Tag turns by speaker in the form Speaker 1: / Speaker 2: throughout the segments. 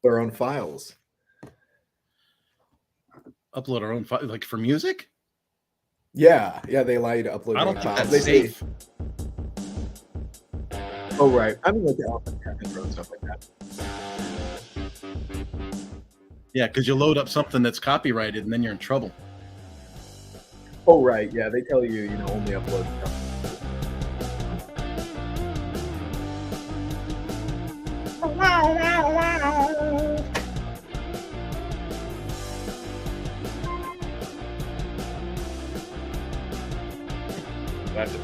Speaker 1: their own files.
Speaker 2: Upload our own file, like for music?
Speaker 1: Yeah, they allow you to upload
Speaker 2: I
Speaker 1: their
Speaker 2: don't
Speaker 1: own
Speaker 2: think
Speaker 1: files.
Speaker 2: that's
Speaker 1: They say,
Speaker 2: safe.
Speaker 1: oh, right. I mean, like the Ahnen and stuff like that.
Speaker 2: Yeah, because you load up something that's copyrighted and then you're in trouble.
Speaker 1: Oh, right. Yeah, they tell you, only upload stuff.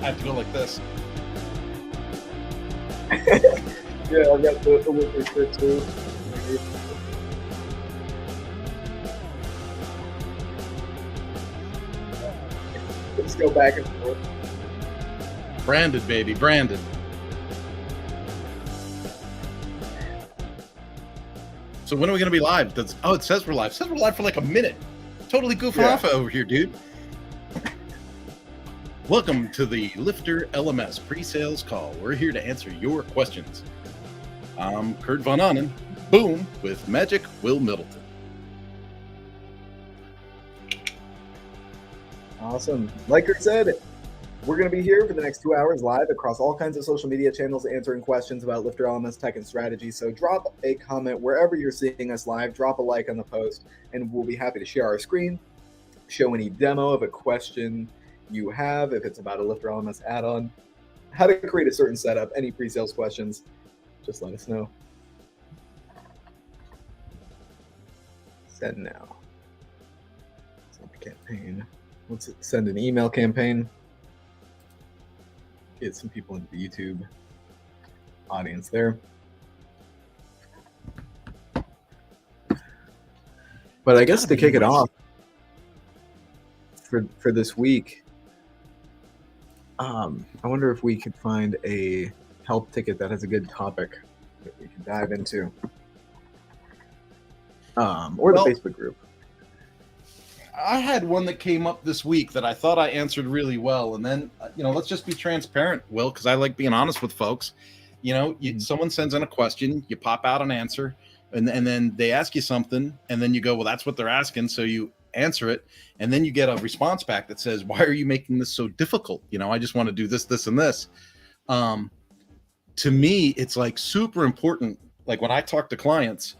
Speaker 2: I have to go like this.
Speaker 1: Yeah, I've got the Witcher shit too. Let's go back and forth.
Speaker 2: Branded, baby, branded. So when are we going to be live? It says we're live. It says we're live for like a minute. Totally goofing off over here, dude. Welcome to the LifterLMS Presales Call. We're here to answer your questions. I'm Kurt Von Ahnen, boom, with Magic Will Middleton.
Speaker 1: Awesome. Like Kurt said, we're going to be here for the next 2 hours live across all kinds of social media channels answering questions about LifterLMS tech and strategy. So drop a comment wherever you're seeing us live, drop a like on the post, and we'll be happy to share our screen, show any demo of a question you have, if it's about a LifterLMS add-on, how to create a certain setup, any pre-sales questions, just let us know. Send now. Send a campaign. Let's send an email campaign. Get some people into the YouTube audience there. But I guess to kick it off for this week, I wonder if we could find a help ticket that has a good topic that we can dive into, or the Facebook group.
Speaker 2: I had one that came up this week that I thought I answered really well, and then let's just be transparent, Will, because I like being honest with folks. Someone sends in a question, you pop out an answer, and then they ask you something, and then you go, well, that's what they're asking, so you answer it, and then you get a response back that says, why are you making this so difficult? I just want to do this, and this. To me, it's like super important. Like when I talk to clients,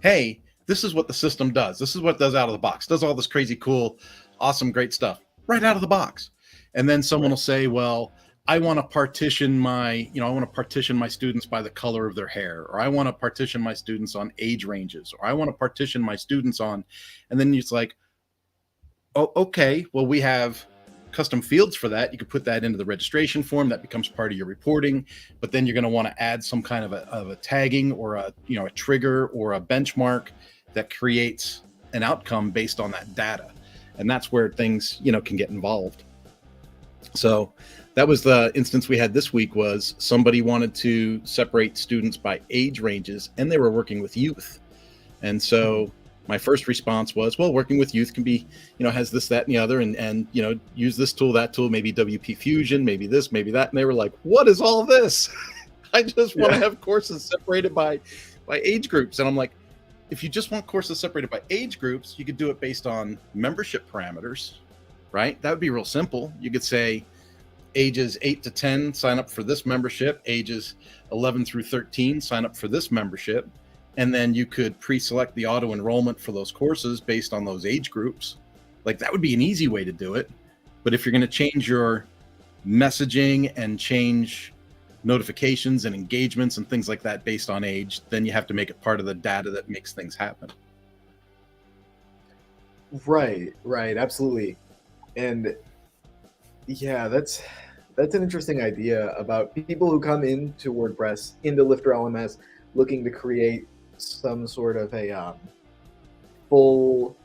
Speaker 2: hey, this is what the system does. This is what it does out of the box. Does all this crazy, cool, awesome, great stuff right out of the box. And then someone will say, well, I want to partition my students by the color of their hair, or I want to partition my students on age ranges, or I want to partition my students on, and then it's like, oh, okay, well, we have custom fields for that. You could put that into the registration form. That becomes part of your reporting, but then you're going to want to add some kind of a tagging or a trigger or a benchmark that creates an outcome based on that data. And that's where things, can get involved. So that was the instance we had this week. Was somebody wanted to separate students by age ranges, and they were working with youth. And so my first response was, well, working with youth can be, has this, that, and the other, and use this tool, that tool, maybe WP Fusion, maybe this, maybe that. And they were like, what is all this? I just want to have courses separated by age groups. And I'm like, if you just want courses separated by age groups, you could do it based on membership parameters, right? That would be real simple. You could say ages 8 to 10, sign up for this membership, ages 11 through 13, sign up for this membership. And then you could pre-select the auto enrollment for those courses based on those age groups. Like that would be an easy way to do it. But if you're going to change your messaging and change notifications and engagements and things like that based on age, then you have to make it part of the data that makes things happen.
Speaker 1: Right, absolutely. And yeah, that's an interesting idea about people who come into WordPress, into LifterLMS, looking to create some sort of a full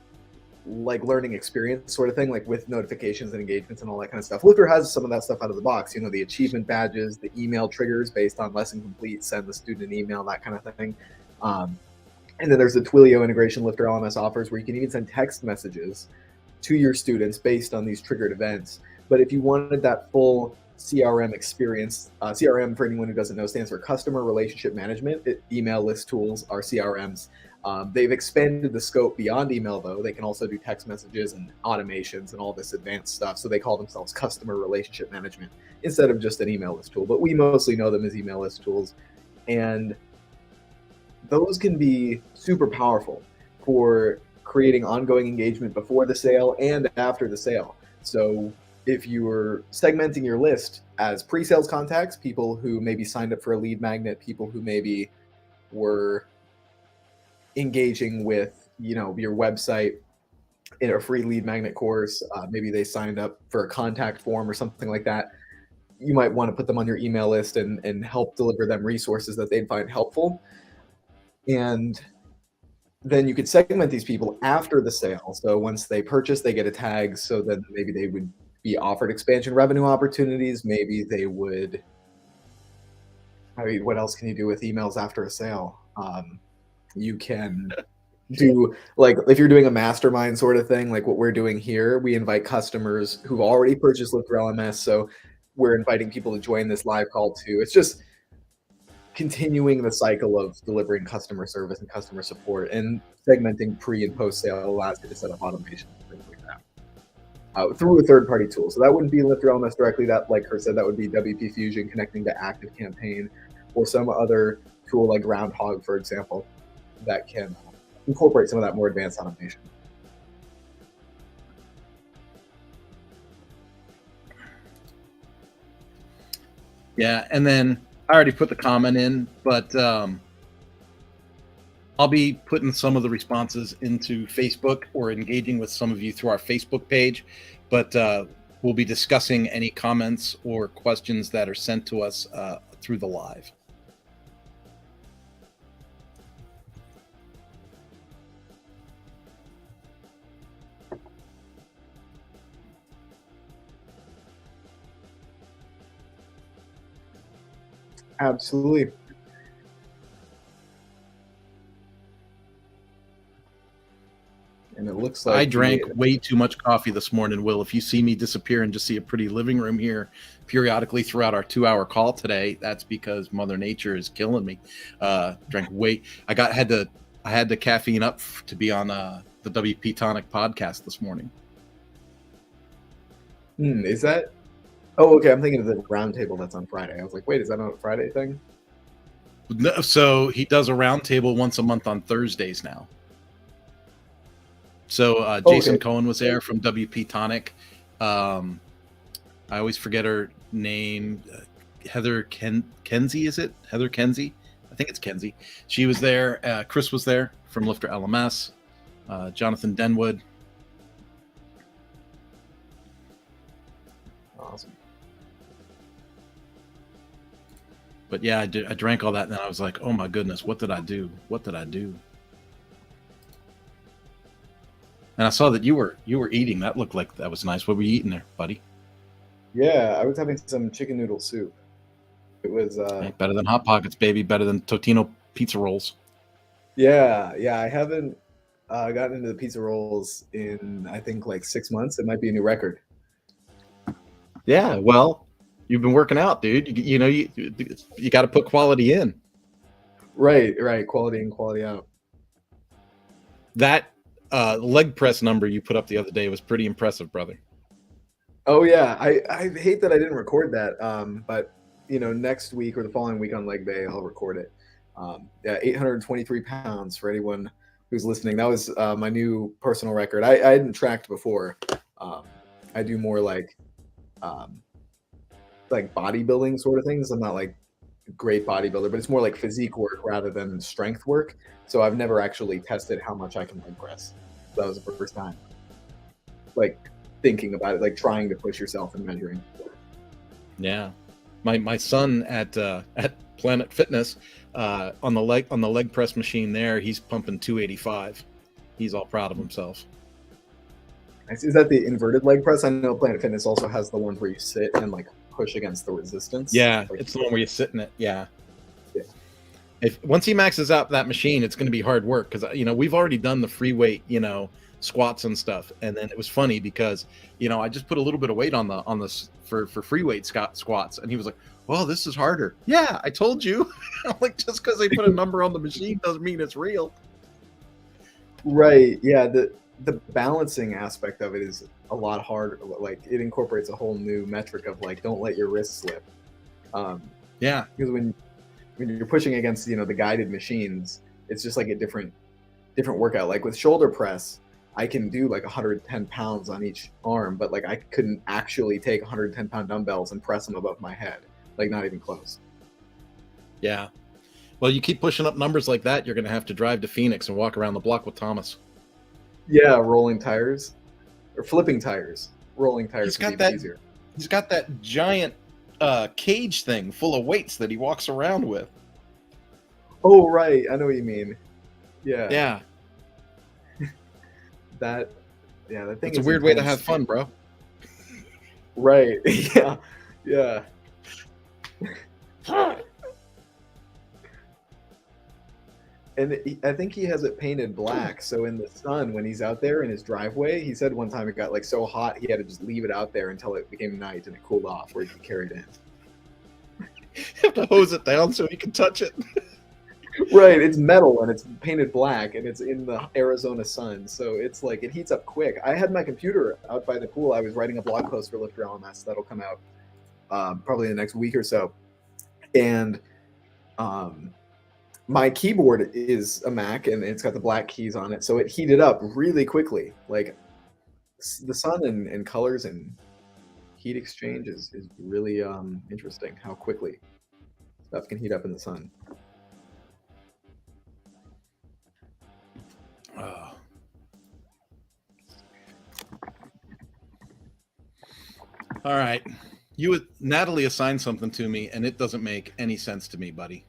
Speaker 1: learning experience sort of thing, like with notifications and engagements and all that kind of stuff. Lifter has some of that stuff out of the box, the achievement badges, the email triggers based on lesson complete, send the student an email, that kind of thing. And then there's the Twilio integration LifterLMS offers, where you can even send text messages to your students based on these triggered events. But if you wanted that full CRM experience. CRM, for anyone who doesn't know, stands for Customer Relationship Management. Email list tools are CRMs. They've expanded the scope beyond email, though. They can also do text messages and automations and all this advanced stuff. So they call themselves Customer Relationship Management instead of just an email list tool. But we mostly know them as email list tools. And those can be super powerful for creating ongoing engagement before the sale and after the sale. So if you were segmenting your list as pre-sales contacts, people who maybe signed up for a lead magnet, people who maybe were engaging with, your website in a free lead magnet course, maybe they signed up for a contact form or something like that, you might want to put them on your email list and help deliver them resources that they'd find helpful. And then you could segment these people after the sale. So once they purchase, they get a tag. So then maybe they would be offered expansion revenue opportunities. Maybe they would, what else can you do with emails after a sale? You can do, like, if you're doing a mastermind sort of thing, like what we're doing here, we invite customers who've already purchased LifterLMS. So we're inviting people to join this live call too. It's just continuing the cycle of delivering customer service and customer support, and segmenting pre and post sale allows you to set up automation and things like that through a third-party tool. So that wouldn't be LifterLMS directly. That, like Kurt said, that would be WP Fusion connecting to ActiveCampaign or some other tool like Groundhog, for example, that can incorporate some of that more advanced automation.
Speaker 2: Yeah, and then I already put the comment in, but I'll be putting some of the responses into Facebook or engaging with some of you through our Facebook page, but we'll be discussing any comments or questions that are sent to us through the live.
Speaker 1: Absolutely. And it looks like
Speaker 2: I drank way too much coffee this morning, Will. If you see me disappear and just see a pretty living room here periodically throughout our 2-hour call today, that's because Mother Nature is killing me. Drank way. I had to caffeine up to be on the WP Tonic podcast this morning.
Speaker 1: Is that? Oh, okay. I'm thinking of the roundtable that's on Friday. I was like, wait, is that on a Friday thing?
Speaker 2: No, so he does a roundtable once a month on Thursdays now. So Jason Cohen was there from WP Tonic. I always forget her name. Heather Kenzie, is it? Heather Kenzie? I think it's Kenzie. She was there. Chris was there from LifterLMS. Jonathan Denwood.
Speaker 1: Awesome.
Speaker 2: But yeah, I drank all that, and then I was like, oh my goodness, what did I do? What did I do? And I saw that you were eating. That looked like that was nice. What were you eating there, buddy?
Speaker 1: Yeah, I was having some chicken noodle soup. It was
Speaker 2: hey, better than Hot Pockets, baby. Better than Totino pizza rolls.
Speaker 1: Yeah. I haven't gotten into the pizza rolls in, I think, like 6 months. It might be a new record.
Speaker 2: Yeah, well, you've been working out, dude. You got to put quality in.
Speaker 1: Right. Quality in, quality out.
Speaker 2: That leg press number you put up the other day was pretty impressive, brother.
Speaker 1: Oh yeah, I hate that I didn't record that. But next week or the following week on leg day, I'll record it. Yeah, 823 pounds for anyone who's listening. That was my new personal record. I hadn't tracked before. I do more like bodybuilding sort of things. I'm not like a great bodybuilder, but it's more like physique work rather than strength work. So I've never actually tested how much I can leg press. That was the first time. Like thinking about it, like trying to push yourself and measuring.
Speaker 2: Yeah, my son at Planet Fitness on the leg press machine there, he's pumping 285. He's all proud of himself.
Speaker 1: Is that the inverted leg press? I know Planet Fitness also has the ones where you sit and like push against the resistance.
Speaker 2: Yeah,
Speaker 1: like,
Speaker 2: it's the one where you sit in it. Yeah. If once he maxes out that machine, it's going to be hard work because we've already done the free weight, squats and stuff. And then it was funny because, you know, I just put a little bit of weight on the for free weight squats, and he was like, well, this is harder. Yeah, I told you. I'm like, just because they put a number on the machine doesn't mean it's real.
Speaker 1: Right. Yeah. The balancing aspect of it is a lot harder. Like it incorporates a whole new metric of like, don't let your wrist slip.
Speaker 2: Yeah.
Speaker 1: Because when you're pushing against, you know, the guided machines, it's just like a different workout. Like with shoulder press, I can do like 110 pounds on each arm, but like I couldn't actually take 110-pound dumbbells and press them above my head. Like not even close.
Speaker 2: Yeah. Well, you keep pushing up numbers like that, you're going to have to drive to Phoenix and walk around the block with Thomas.
Speaker 1: Yeah, rolling tires or flipping tires. Rolling tires would be easier.
Speaker 2: He's got that giant cage thing full of weights that he walks around with.
Speaker 1: Oh, right. I know what you mean. Yeah.
Speaker 2: Yeah.
Speaker 1: That thing
Speaker 2: It's a
Speaker 1: is
Speaker 2: weird way to
Speaker 1: intense.
Speaker 2: have fun, bro.
Speaker 1: Right. Yeah. Yeah. And I think he has it painted black. So in the sun, when he's out there in his driveway, he said one time it got like so hot he had to just leave it out there until it became night and it cooled off where he could carry it in.
Speaker 2: You have to hose it down so he can touch it.
Speaker 1: Right. It's metal and it's painted black and it's in the Arizona sun. So it's like it heats up quick. I had my computer out by the pool. I was writing a blog post for LifterLMS that'll come out probably in the next week or so. And my keyboard is a Mac and it's got the black keys on it. So it heated up really quickly. Like the sun and colors and heat exchange is really interesting how quickly stuff can heat up in the sun.
Speaker 2: All right. Natalie assigned something to me and it doesn't make any sense to me, buddy.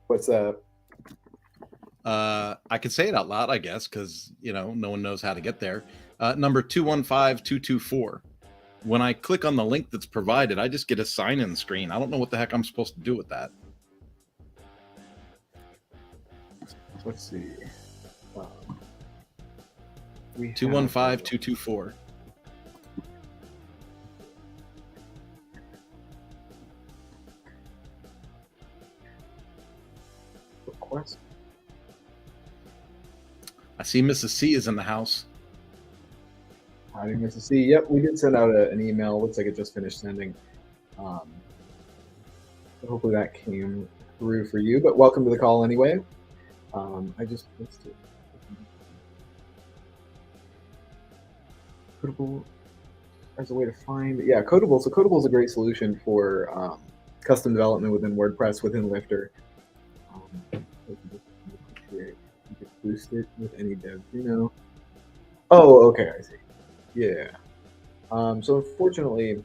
Speaker 1: What's that?
Speaker 2: I could say it out loud, I guess, because, you know, no one knows how to get there. Number 215224. When I click on the link that's provided, I just get a sign-in screen. I don't know what the heck I'm supposed to do with that.
Speaker 1: Let's see.
Speaker 2: 215224.
Speaker 1: Request.
Speaker 2: I see Mrs. C is in the house.
Speaker 1: Howdy, Mrs. C. Yep, we did send out an email. Looks like it just finished sending. So hopefully that came through for you. But welcome to the call anyway. Let's do Codable as a way to find. Yeah, Codable. So Codable is a great solution for custom development within WordPress within Lifter. You can boost it with any dev, you know. Oh, okay, I see. Yeah. So unfortunately,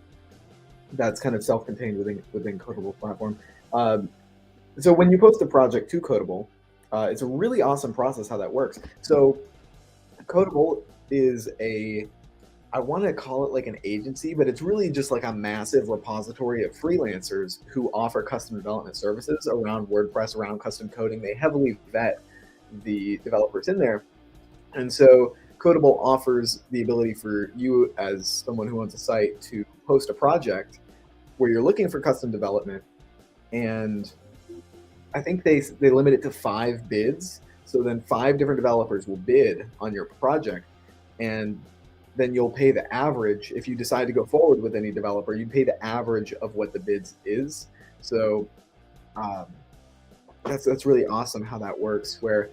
Speaker 1: that's kind of self-contained within Codable platform. So when you post a project to Codable, it's a really awesome process how that works. So Codable is I want to call it like an agency, but it's really just like a massive repository of freelancers who offer custom development services around WordPress, around custom coding. They heavily vet the developers in there. And so Codable offers the ability for you as someone who owns a site to post a project where you're looking for custom development. And I think they limit it to 5 bids. So then 5 different developers will bid on your project. And then you'll pay the average. If you decide to go forward with any developer, you pay the average of what the bids is. So that's really awesome how that works, where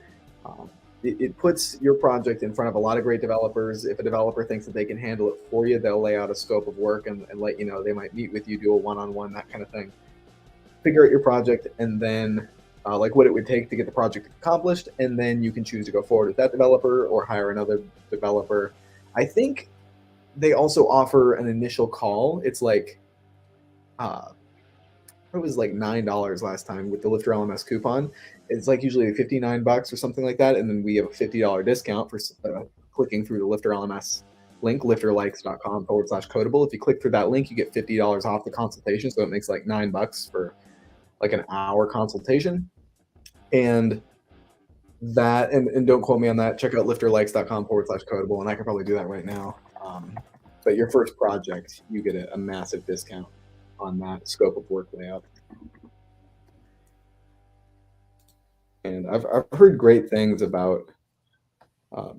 Speaker 1: it puts your project in front of a lot of great developers. If a developer thinks that they can handle it for you, they'll lay out a scope of work and let you know. They might meet with you, do a one-on-one, that kind of thing. Figure out your project and then like what it would take to get the project accomplished. And then you can choose to go forward with that developer or hire another developer. I think they also offer an initial call. It's like, it was like $9 last time with the LifterLMS coupon. It's like usually $59 or something like that. And then we have a $50 discount for clicking through the LifterLMS link, lifterlikes.com/Codable. If you click through that link, you get $50 off the consultation. So it makes like $9 for like an hour consultation. And that, and don't quote me on that. Check out lifterlikes.com/codable, and I can probably do that right now. But your first project, you get a massive discount on that scope of work layout. And I've heard great things about,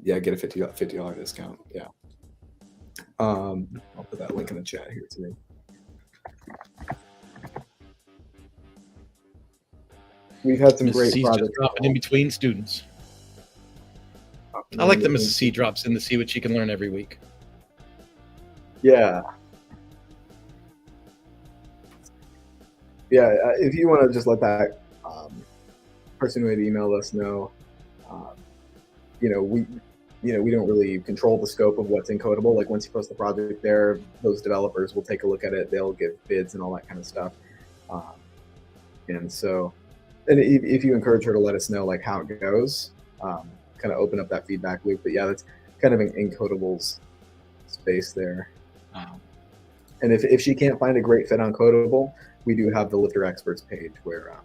Speaker 1: get a $50 discount. Yeah. I'll put that link in the chat here too. We've had some
Speaker 2: Mrs.
Speaker 1: great
Speaker 2: C's
Speaker 1: projects.
Speaker 2: just dropping in between students. I like that Mrs. C drops in to see what she can learn every week.
Speaker 1: Yeah. Yeah, if you want to just let that person who had emailed us know, we don't really control the scope of what's in Codable. Like once you post the project there, those developers will take a look at it. They'll give bids and all that kind of stuff. And if you encourage her to let us know like how it goes, kind of open up that feedback loop. But yeah, that's kind of in Codable's space there. And if she can't find a great fit on Codable, we do have the Lifter Experts page where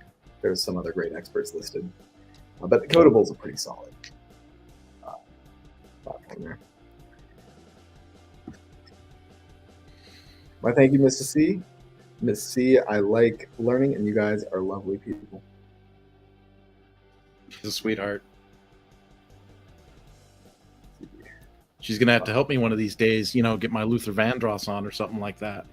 Speaker 1: there's some other great experts listed. But the Codable is a pretty solid platform there. Well, thank you, Mrs. C. Miss C, I like learning, and you guys are lovely people.
Speaker 2: She's a sweetheart. She's going to have to help me one of these days, get my Luther Vandross on or something like that.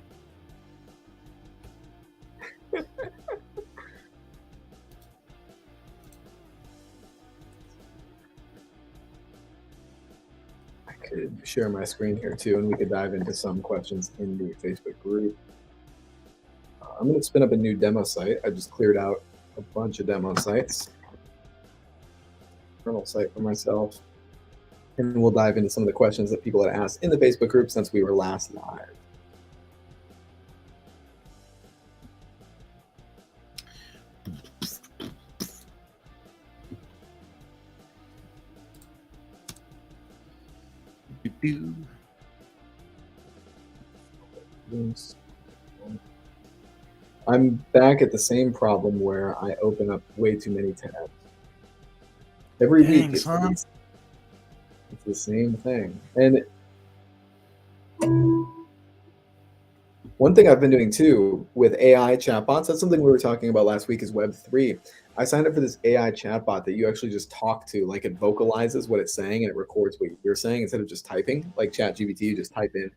Speaker 1: I could share my screen here too, and we could dive into some questions in the Facebook group. I'm going to spin up a new demo site. I just cleared out a bunch of demo sites. Kernel site for myself. And we'll dive into some of the questions that people had asked in the Facebook group since we were last live. I'm back at the same problem where I open up way too many tabs. Every week, it's the same thing. And one thing I've been doing too with AI chatbots, that's something we were talking about last week, is Web3. I signed up for this AI chatbot that you actually just talk to, like it vocalizes what it's saying and it records what you're saying instead of just typing. Like ChatGPT, you just type in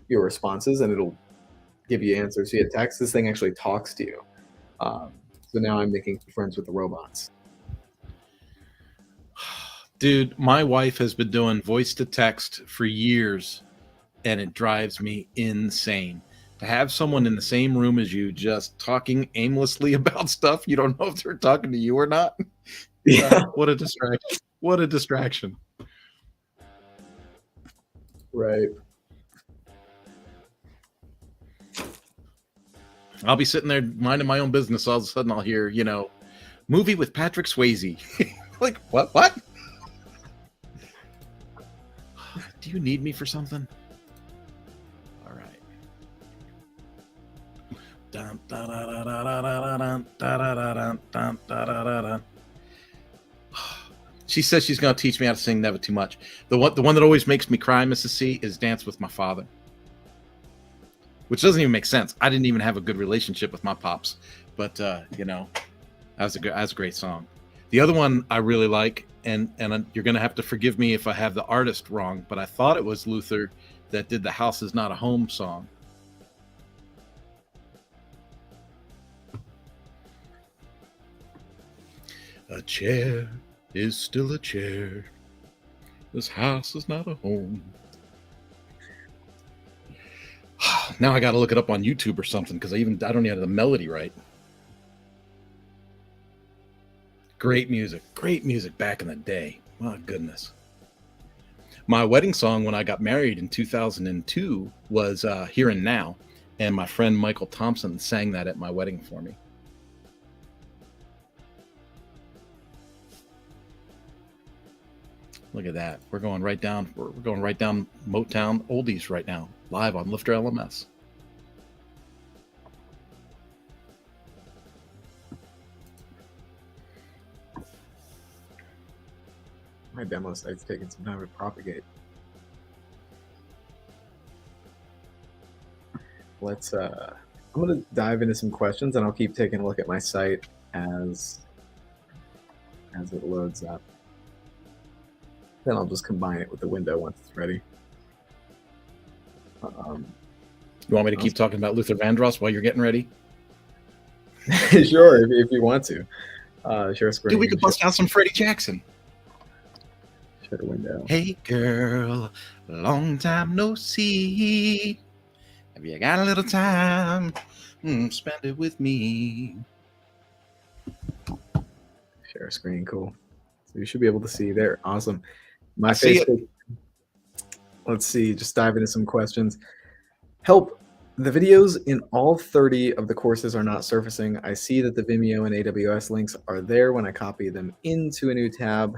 Speaker 1: your responses and it'll give you answers via text. This thing actually talks to you. So now I'm making friends with the robots.
Speaker 2: Dude, my wife has been doing voice to text for years, and it drives me insane. To have someone in the same room as you just talking aimlessly about stuff, you don't know if they're talking to you or not.
Speaker 1: Yeah.
Speaker 2: What a distraction. What a distraction.
Speaker 1: Right.
Speaker 2: I'll be sitting there minding my own business. All of a sudden I'll hear, movie with Patrick Swayze. Like, what? Do you need me for something? All right. She says she's going to teach me how to sing Never Too Much. The one that always makes me cry, Mrs. C, is Dance with My Father. Which doesn't even make sense. I didn't even have a good relationship with my pops. But, that was a great song. The other one I really like, and you're going to have to forgive me if I have the artist wrong, but I thought it was Luther that did the House Is Not a Home song. A chair is still a chair. This house is not a home. Now I got to look it up on YouTube or something because I don't even have the melody right. Great music back in the day. My goodness. My wedding song when I got married in 2002 was Here and Now, and my friend Michael Thompson sang that at my wedding for me. Look at that. We're going right down Motown oldies right now, live on LifterLMS.
Speaker 1: My demo site's taking some time to propagate. Let's I'm gonna dive into some questions, and I'll keep taking a look at my site as it loads up. Then I'll just combine it with the window once it's ready.
Speaker 2: You want me to keep talking about Luther Vandross while you're getting ready?
Speaker 1: Sure, if you want to. Share screen.
Speaker 2: Dude, we could bust out some Freddie Jackson.
Speaker 1: Share window.
Speaker 2: Hey girl, long time no see. Have you got a little time? Spend it with me.
Speaker 1: Share screen, cool. So you should be able to see there. Awesome. My
Speaker 2: I see
Speaker 1: Facebook. Let's see, just dive into some questions. Help. The videos in all 30 of the courses are not surfacing. I see that the Vimeo and AWS links are there when I copy them into a new tab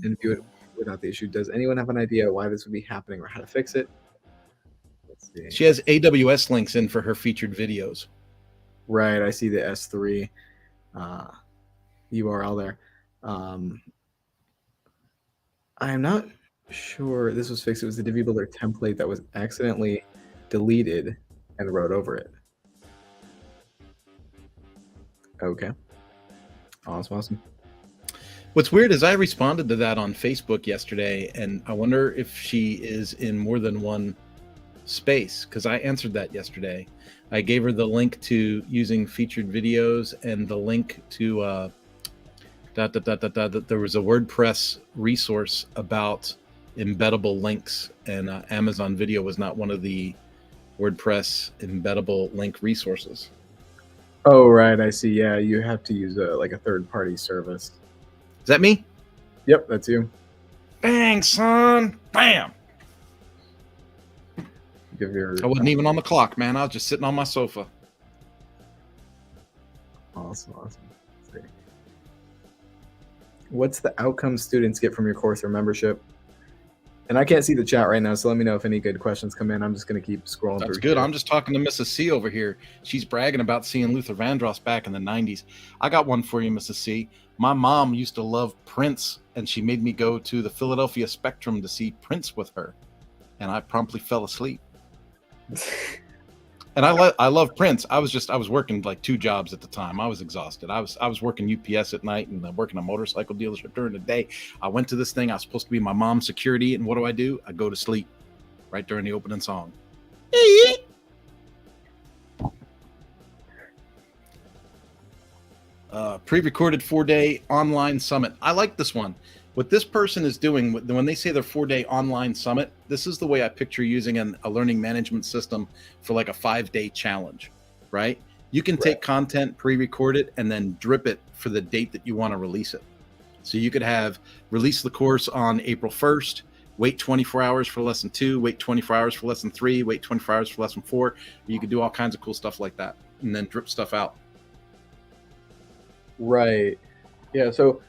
Speaker 1: and view it without the issue. Does anyone have an idea why this would be happening or how to fix it? Let's see.
Speaker 2: She has AWS links in for her featured videos.
Speaker 1: Right, I see the S3 URL there. I'm not sure this was fixed. It was the Divi Builder template that was accidentally deleted and wrote over it. Okay. Awesome.
Speaker 2: What's weird is I responded to that on Facebook yesterday, and I wonder if she is in more than one space, because I answered that yesterday. I gave her the link to using featured videos and the link to there was a WordPress resource about embeddable links, and Amazon Video was not one of the WordPress embeddable link resources.
Speaker 1: Oh, right. I see. Yeah, you have to use like a third-party service.
Speaker 2: Is that me?
Speaker 1: Yep, that's you.
Speaker 2: Bang, son. Bam.
Speaker 1: Give your.
Speaker 2: I wasn't even on the clock, man. I was just sitting on my sofa.
Speaker 1: Awesome. Let's see. What's the outcome students get from your course or membership? And I can't see the chat right now, so let me know if any good questions come in. I'm just going to keep scrolling through.
Speaker 2: That's good. I'm just talking to Mrs. C over here. She's bragging about seeing Luther Vandross back in the 90s. I got one for you, Mrs. C. My mom used to love Prince, and she made me go to the Philadelphia Spectrum to see Prince with her, and I promptly fell asleep. And I love Prince. I was working like 2 jobs at the time. I was exhausted. I was working UPS at night and working a motorcycle dealership during the day. I went to this thing. I was supposed to be my mom's security, and what do? I go to sleep right during the opening song. Pre-recorded 4-day online summit. I like this one. What this person is doing when they say their 4-day online summit, this is the way I picture using a learning management system for like a 5-day challenge, right? You can take content, pre-record it, and then drip it for the date that you want to release it. So you could have release the course on April 1st, wait 24 hours for lesson 2, wait 24 hours for lesson 3, wait 24 hours for lesson 4. You could do all kinds of cool stuff like that and then drip stuff out.
Speaker 1: Right. Yeah, so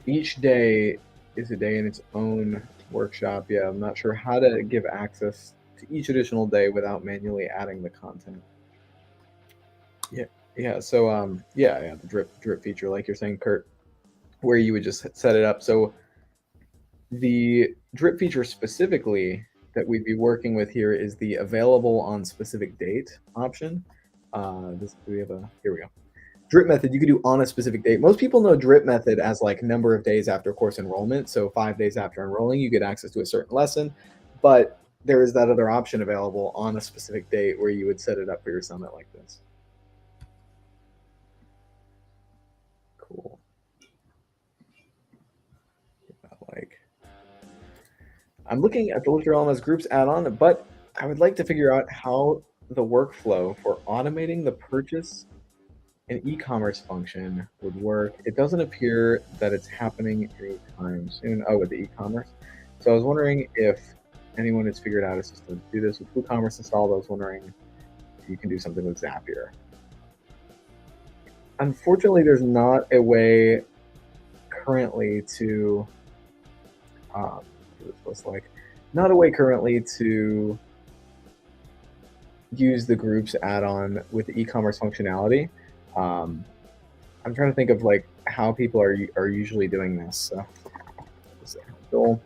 Speaker 1: each day is a day in its own workshop. Yeah, I'm not sure how to give access to each additional day without manually adding the content. Yeah. So the drip feature, like you're saying, Kurt, where you would just set it up. So the drip feature specifically that we'd be working with here is the available on specific date option. Here we go. Drip method, you could do on a specific date. Most people know drip method as like number of days after course enrollment. So 5 days after enrolling, you get access to a certain lesson. But there is that other option available on a specific date where you would set it up for your summit like this. Cool. I'm looking at the LifterLMS groups add-on, but I would like to figure out how the workflow for automating the purchase an e-commerce function would work. It doesn't appear that it's happening anytime soon. Oh, with the e-commerce. So I was wondering if anyone has figured out a system to do this with WooCommerce installed. I was wondering if you can do something with Zapier. Unfortunately, there's not a way currently to use the groups add-on with the e-commerce functionality. I'm trying to think of like how people are usually doing this. So Cool.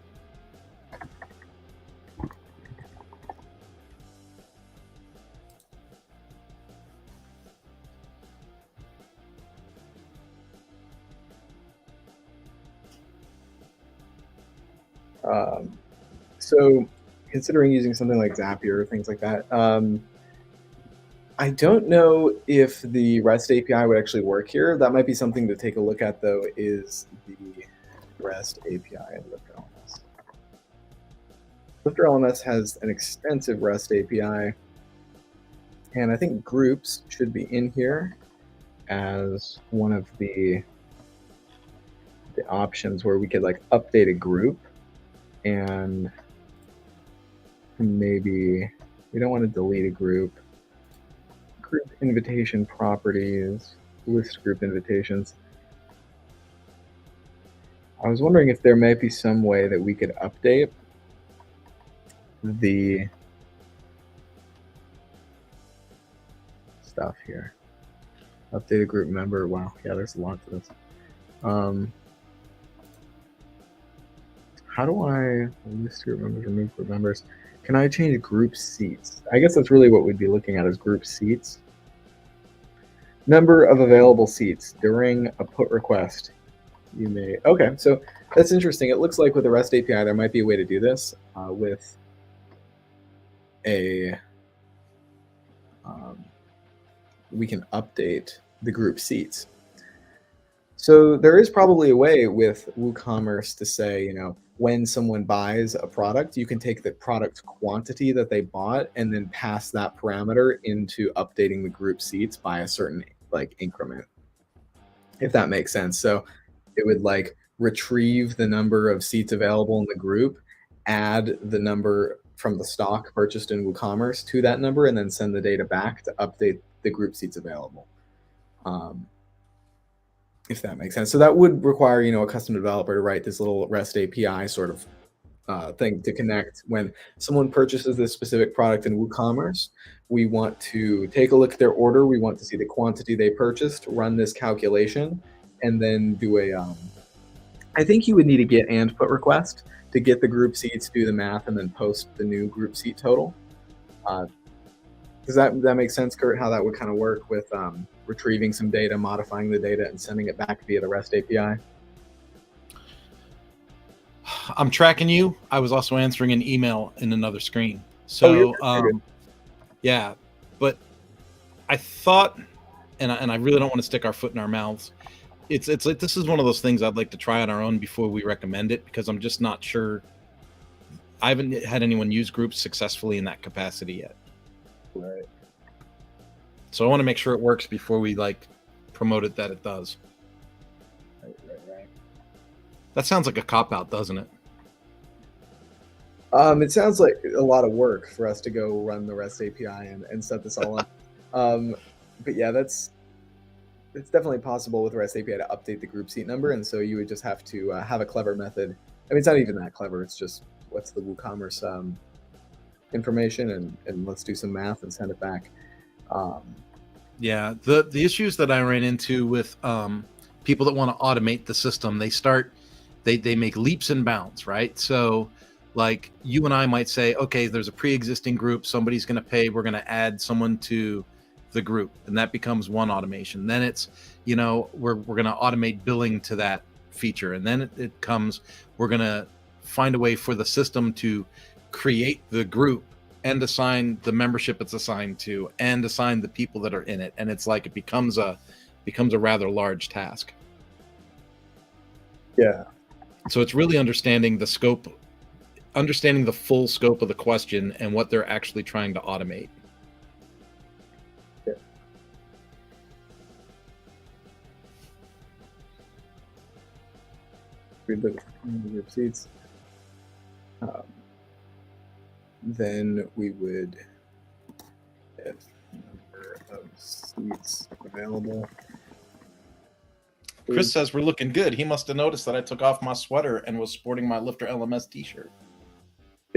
Speaker 1: So considering using something like Zapier or things like that, I don't know if the REST API would actually work here. That might be something to take a look at, though, is the REST API in LifterLMS. LifterLMS has an extensive REST API, and I think groups should be in here as one of the options where we could like update a group, and maybe we don't want to delete a group. Group invitation properties, list group invitations. I was wondering if there might be some way that we could update the stuff here. Update a group member. Wow, yeah, there's a lot to this. How do I list group members, remove group members? Can I change group seats? I guess that's really what we'd be looking at is group seats. Number of available seats during a put request. You may, okay, so that's interesting. It looks like with the REST API, there might be a way to do this with a, we can update the group seats. So there is probably a way with WooCommerce to say, you know, when someone buys a product, you can take the product quantity that they bought and then pass that parameter into updating the group seats by a certain like increment, if that makes sense. So it would like retrieve the number of seats available in the group, add the number from the stock purchased in WooCommerce to that number, and then send the data back to update the group seats available. If that makes sense. So that would require, you know, a custom developer to write this little REST API sort of thing to connect. When someone purchases this specific product in WooCommerce, we want to take a look at their order. We want to see the quantity they purchased, run this calculation, and then do a, I think you would need a get and put request to get the group seats, do the math, and then post the new group seat total. Does that make sense, Kurt, how that would kind of work with retrieving some data, modifying the data, and sending it back via the REST API?
Speaker 2: I'm tracking you. I was also answering an email in another screen. So, yeah, but I thought, and I really don't want to stick our foot in our mouths. It's like, this is one of those things I'd like to try on our own before we recommend it, because I'm just not sure. I haven't had anyone use groups successfully in that capacity yet.
Speaker 1: Right.
Speaker 2: So I want to make sure it works before we like promote it that it does.
Speaker 1: Right.
Speaker 2: That sounds like a cop-out, doesn't it?
Speaker 1: It sounds like a lot of work for us to go run the REST API and set this all up. But yeah, it's definitely possible with REST API to update the group seat number, and so you would just have to have a clever method. I mean, it's not even that clever. It's just what's the WooCommerce information, and let's do some math and send it back.
Speaker 2: Yeah, the issues that I ran into with people that want to automate the system, they make leaps and bounds, right? So like you and I might say, okay, there's a pre-existing group, somebody's going to pay, we're going to add someone to the group, and that becomes one automation. Then it's, you know, we're going to automate billing to that feature, and then it comes, we're going to find a way for the system to create the group and assign the membership it's assigned to and assign the people that are in it. And it's like it becomes a rather large task.
Speaker 1: Yeah.
Speaker 2: So it's really understanding the scope, understanding the full scope of the question and what they're actually trying to automate.
Speaker 1: Yeah. We look at the group seats. Then we would have number of seats available.
Speaker 2: Chris says we're looking good. He must have noticed that I took off my sweater and was sporting my LifterLMS t-shirt.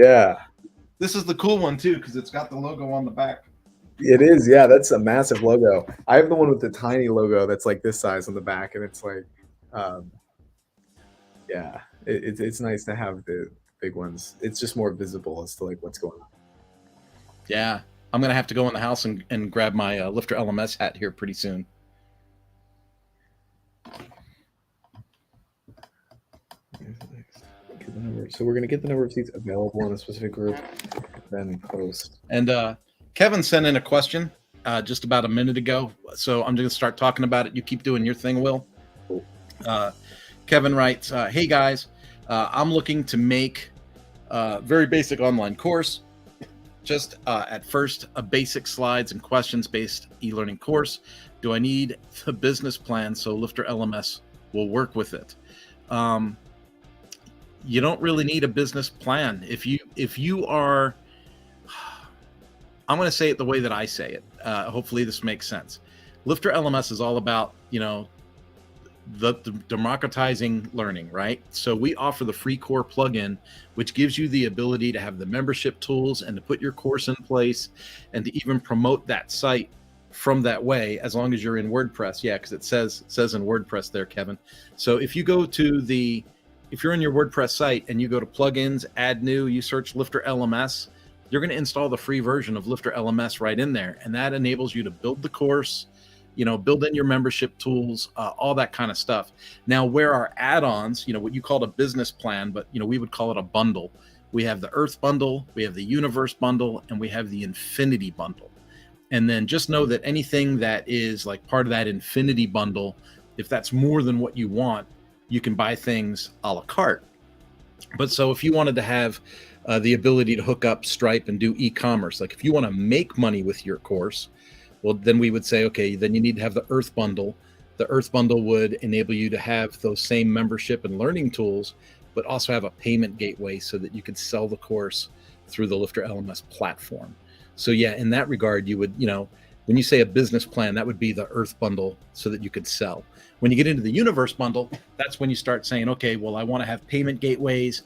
Speaker 1: Yeah.
Speaker 2: This is the cool one too, because it's got the logo on the back.
Speaker 1: It is, yeah. That's a massive logo. I have the one with the tiny logo that's like this size on the back, and it's like, Yeah, it's nice to have the big ones. It's just more visible as to like what's going on.
Speaker 2: Yeah, I'm gonna have to go in the house and grab my Lifter LMS hat here pretty soon.
Speaker 1: So we're gonna get the number of seats available in a specific group, then post.
Speaker 2: And Kevin sent in a question just about a minute ago, so I'm going to start talking about it. You keep doing your thing, Will.
Speaker 1: Cool.
Speaker 2: Kevin writes, "Hey guys, I'm looking to make a very basic online course. Just at first, a basic slides and questions based e-learning course. Do I need the business plan so Lifter LMS will work with it?" You don't really need a business plan. If you are, I'm going to say it the way that I say it. Hopefully this makes sense. Lifter LMS is all about, the democratizing learning, right? So we offer the free core plugin, which gives you the ability to have the membership tools and to put your course in place and to even promote that site from that way, as long as you're in WordPress. Yeah, because it says in WordPress there, Kevin. So if you go to if you're in your WordPress site and you go to plugins, add new, you search Lifter LMS, you're going to install the free version of Lifter LMS right in there. And that enables you to build the course, build in your membership tools, all that kind of stuff. Now, where our add-ons, what you called a business plan, but, we would call it a bundle. We have the Earth bundle, we have the Universe bundle, and we have the Infinity bundle. And then just know that anything that is like part of that Infinity bundle, if that's more than what you want, you can buy things a la carte. But so if you wanted to have the ability to hook up Stripe and do e-commerce, like if you want to make money with your course, well, then we would say, okay, then you need to have the Earth bundle. The Earth bundle would enable you to have those same membership and learning tools, but also have a payment gateway so that you could sell the course through the Lifter LMS platform. So yeah, in that regard, you would, when you say a business plan, that would be the Earth bundle so that you could sell. When you get into the Universe bundle, that's when you start saying, okay, well, I want to have payment gateways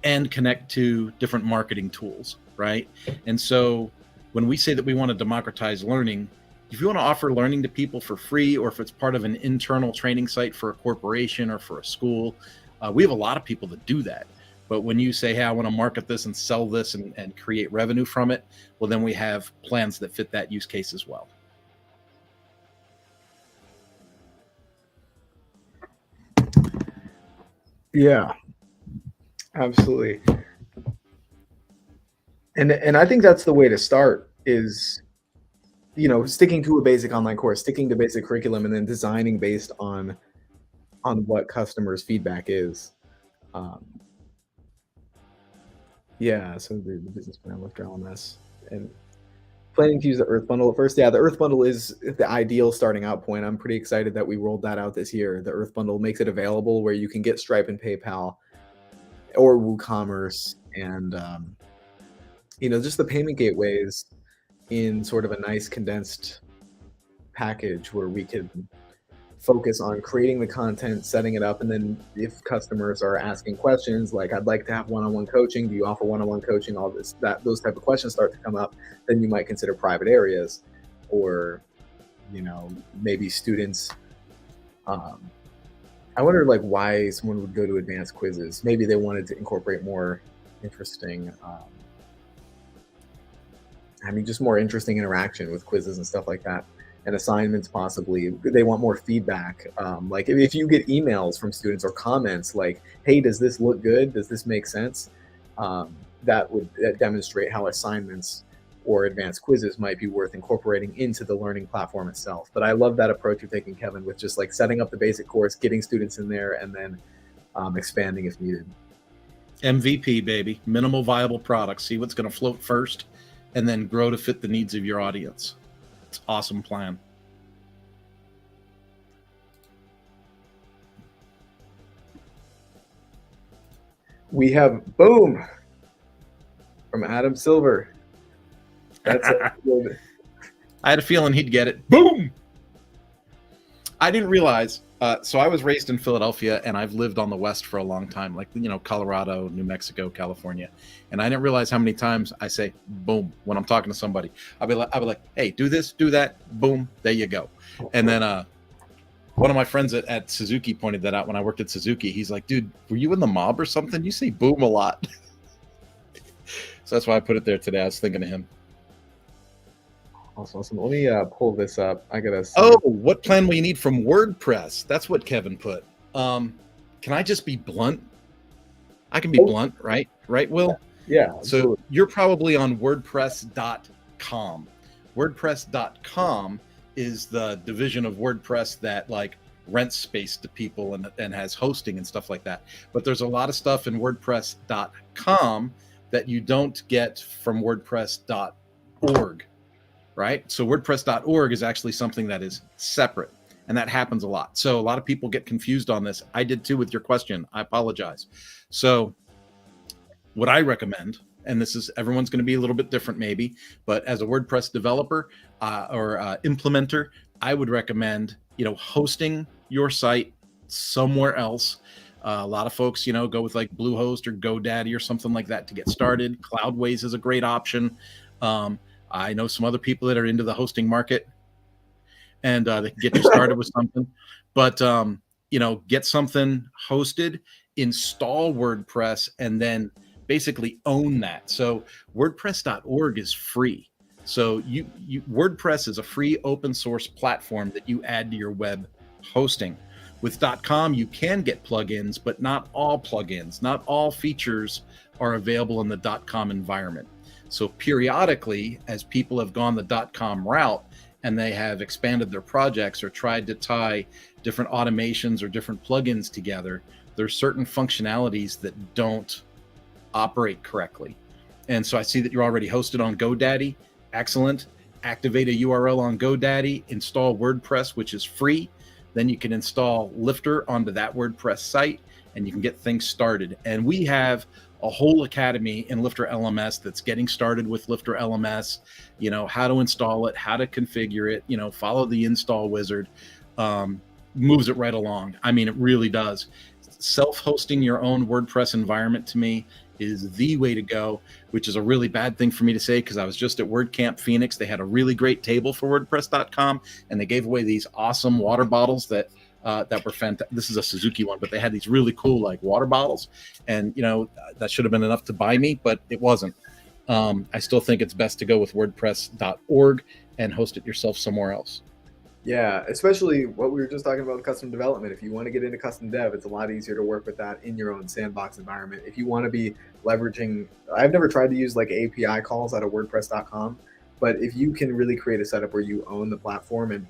Speaker 2: and connect to different marketing tools, right? And so when we say that we want to democratize learning, if you want to offer learning to people for free, or if it's part of an internal training site for a corporation or for a school, we have a lot of people that do that. But when you say, hey, I want to market this and sell this and create revenue from it, well, then we have plans that fit that use case as well.
Speaker 1: Yeah, absolutely. And I think that's the way to start is, sticking to a basic online course, sticking to basic curriculum, and then designing based on what customers' feedback is. Yeah, so the business plan, Lifter LMS, and planning to use the Earth bundle at first. Yeah, the Earth bundle is the ideal starting out point. I'm pretty excited that we rolled that out this year. The Earth bundle makes it available where you can get Stripe and PayPal or WooCommerce and just the payment gateways in sort of a nice condensed package where we can focus on creating the content, setting it up, and then if customers are asking questions like, I'd like to have one-on-one coaching, do you offer one-on-one coaching, all this, those type of questions start to come up, then you might consider private areas, or maybe students. I wonder like why someone would go to advanced quizzes. Maybe they wanted to incorporate more interesting just more interesting interaction with quizzes and stuff like that, and assignments. Possibly they want more feedback. Like if you get emails from students or comments like, hey, does this look good, does this make sense, that would demonstrate how assignments or advanced quizzes might be worth incorporating into the learning platform itself. But I love that approach you're taking, Kevin, with just like setting up the basic course, getting students in there, and then expanding if needed.
Speaker 2: MVP, baby, minimal viable product. See what's going to float first, and then grow to fit the needs of your audience. It's an awesome plan.
Speaker 1: We have boom from Adam Silver. That's good.
Speaker 2: I had a feeling he'd get it. Boom. I didn't realize. So I was raised in Philadelphia, and I've lived on the West for a long time, like Colorado, New Mexico, California, and I didn't realize how many times I say "boom" when I'm talking to somebody. I'll be like, "Hey, do this, do that, boom, there you go," and then One of my friends at Suzuki pointed that out when I worked at Suzuki. He's like, dude, were you in the mob or something? You say boom a lot. So that's why I put it there today. I was thinking of him.
Speaker 1: Awesome. Let me pull this up. I gotta.
Speaker 2: Oh, what plan will you need from WordPress? That's what Kevin put. Can I just be blunt? I can be blunt, right? Right, Will?
Speaker 1: Yeah.
Speaker 2: So you're probably on WordPress.com. WordPress.com is the division of WordPress that like rents space to people and has hosting and stuff like that. But there's a lot of stuff in WordPress.com that you don't get from WordPress.org, right? So WordPress.org is actually something that is separate, and that happens a lot. So a lot of people get confused on this. I did too with your question. I apologize. So what I recommend, and this is everyone's going to be a little bit different maybe, but as a WordPress developer or implementer, I would recommend, hosting your site somewhere else. A lot of folks, go with like Bluehost or GoDaddy or something like that to get started. Cloudways is a great option. I know some other people that are into the hosting market, and they can get you started with something. But get something hosted, install WordPress, and then basically own that. So WordPress.org is free. So WordPress is a free open source platform that you add to your web hosting. With .com, you can get plugins, but not all plugins, not all features are available in the .com environment. So periodically, as people have gone the .com route and they have expanded their projects or tried to tie different automations or different plugins together, there's certain functionalities that don't operate correctly. And so I see that you're already hosted on GoDaddy. Excellent. Activate a URL on GoDaddy, install WordPress, which is free. Then you can install Lifter onto that WordPress site and you can get things started. And we have a whole academy in LifterLMS that's getting started with LifterLMS, how to install it, how to configure it, follow the install wizard, moves it right along. I mean, it really does. Self-hosting your own WordPress environment to me is the way to go, which is a really bad thing for me to say because I was just at WordCamp Phoenix. They had a really great table for WordPress.com, and they gave away these awesome water bottles that were fantastic. This is a Suzuki one, but they had these really cool like water bottles, and that should have been enough to buy me, but it wasn't. I still think it's best to go with WordPress.org and host it yourself somewhere else.
Speaker 1: Yeah, especially what we were just talking about with custom development. If you want to get into custom dev, it's a lot easier to work with that in your own sandbox environment. If you want to be leveraging, I've never tried to use like API calls out of WordPress.com, but if you can really create a setup where you own the platform, and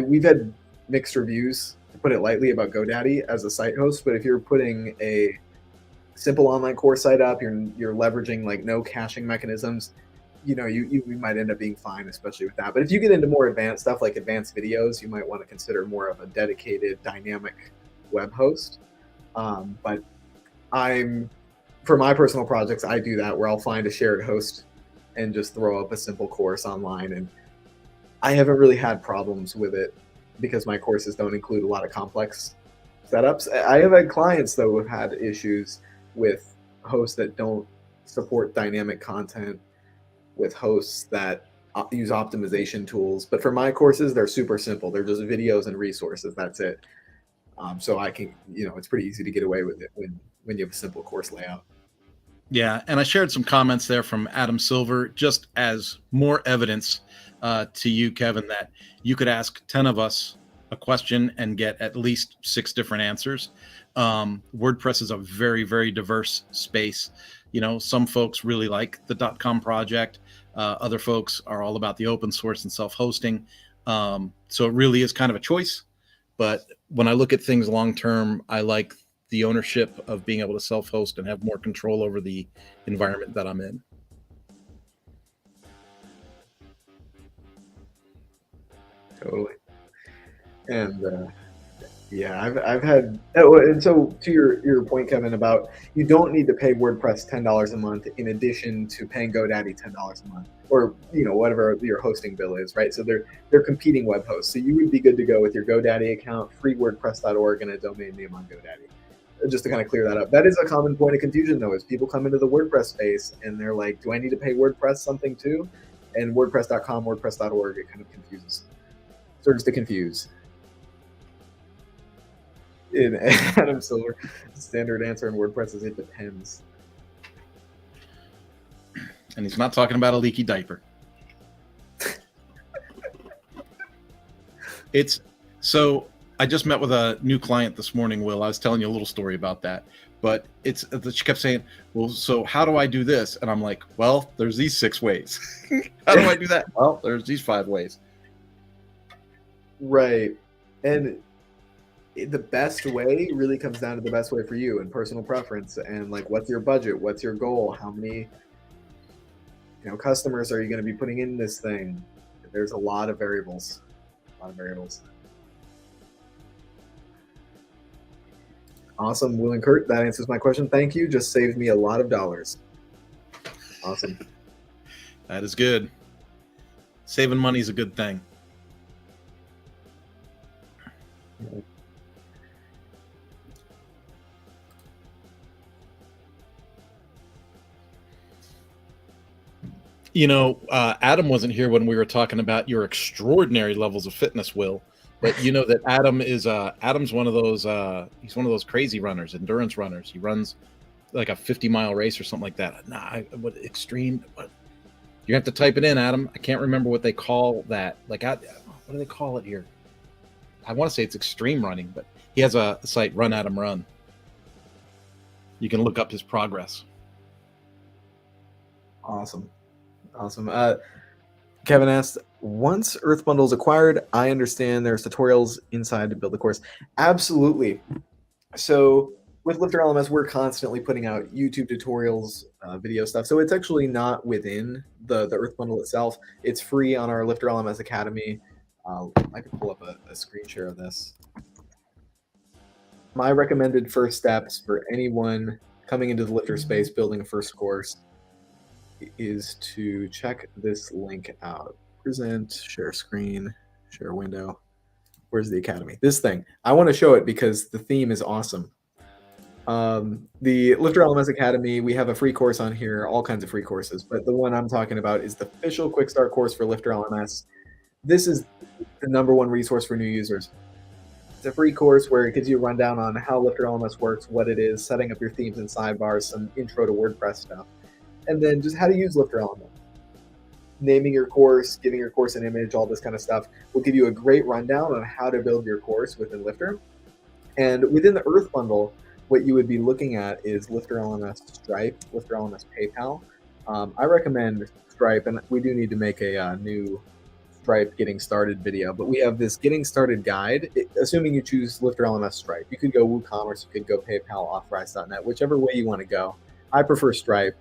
Speaker 1: we've had mixed reviews, to put it lightly, about GoDaddy as a site host, but if you're putting a simple online course site up, you're leveraging like no caching mechanisms, you might end up being fine, especially with that. But if you get into more advanced stuff like advanced videos, you might want to consider more of a dedicated dynamic web host. But for my personal projects, I do that where I'll find a shared host and just throw up a simple course online. And I haven't really had problems with it because my courses don't include a lot of complex setups. I have had clients, though, who have had issues with hosts that don't support dynamic content, with hosts that use optimization tools. But for my courses, they're super simple. They're just videos and resources. That's it. So I can, it's pretty easy to get away with it when you have a simple course layout.
Speaker 2: Yeah, and I shared some comments there from Adam Silver, just as more evidence to you, Kevin, that you could ask 10 of us a question and get at least 6 different answers. WordPress is a very, very diverse space. Some folks really like the .com project. Other folks are all about the open source and self-hosting. So it really is kind of a choice. But when I look at things long-term, I like the ownership of being able to self-host and have more control over the environment that I'm in.
Speaker 1: Totally. And yeah, I've had, and so to your point, Kevin, about you don't need to pay WordPress $10 a month in addition to paying GoDaddy $10 a month, or whatever your hosting bill is, right? So they're competing web hosts. So you would be good to go with your GoDaddy account, free WordPress.org, and a domain name on GoDaddy. Just to kind of clear that up. That is a common point of confusion, though, is people come into the WordPress space and they're like, do I need to pay WordPress something too? And WordPress.com, WordPress.org, it kind of confuses, starts to confuse. In Adam Silver, standard answer in WordPress is it depends.
Speaker 2: And he's not talking about a leaky diaper. It's so I just met with a new client this morning, Will. I was telling you a little story about that. But she kept saying, well, so how do I do this? And I'm like, well, there's these 6 ways. How do I do that? Well, there's these 5 ways.
Speaker 1: Right. And the best way really comes down to the best way for you and personal preference. And like, what's your budget? What's your goal? How many customers are you going to be putting in this thing? There's a lot of variables. Awesome, Will and Kurt. That answers my question. Thank you. Just saved me a lot of dollars. Awesome.
Speaker 2: That is good. Saving money is a good thing. Adam wasn't here when we were talking about your extraordinary levels of fitness, Will. But you know that Adam's one of those he's one of those crazy runners, endurance runners. He runs like a 50-mile race or something like that. What you have to type it in, Adam. I can't remember what they call that. Like, what do they call it here? I want to say it's extreme running, but he has a site, Run Adam Run. You can look up his progress.
Speaker 1: Awesome. Kevin asked, once Earth Bundle is acquired, I understand there's tutorials inside to build the course. Absolutely. So with LifterLMS, we're constantly putting out YouTube tutorials, video stuff. So it's actually not within the Earth Bundle itself. It's free on our LifterLMS Academy. I can pull up a screen share of this. My recommended first steps for anyone coming into the Lifter space, building a first course, is to check this link out. Present, share screen, share window. Where's the Academy? This thing. I want to show it because the theme is awesome. The LifterLMS Academy, we have a free course on here, all kinds of free courses, but the one I'm talking about is the official quick start course for LifterLMS. This is the #1 resource for new users. It's a free course where it gives you a rundown on how LifterLMS works, what it is, setting up your themes and sidebars, some intro to WordPress stuff, and then just how to use LifterLMS. Naming your course, giving your course an image, all this kind of stuff will give you a great rundown on how to build your course within Lifter. And within the Earth Bundle, what you would be looking at is LifterLMS Stripe, LifterLMS PayPal. I recommend Stripe, and we do need to make a new Stripe getting started video, but we have this getting started guide, assuming you choose LifterLMS Stripe. You could go WooCommerce, you could go PayPal, Authorize.net, whichever way you want to go. I prefer Stripe,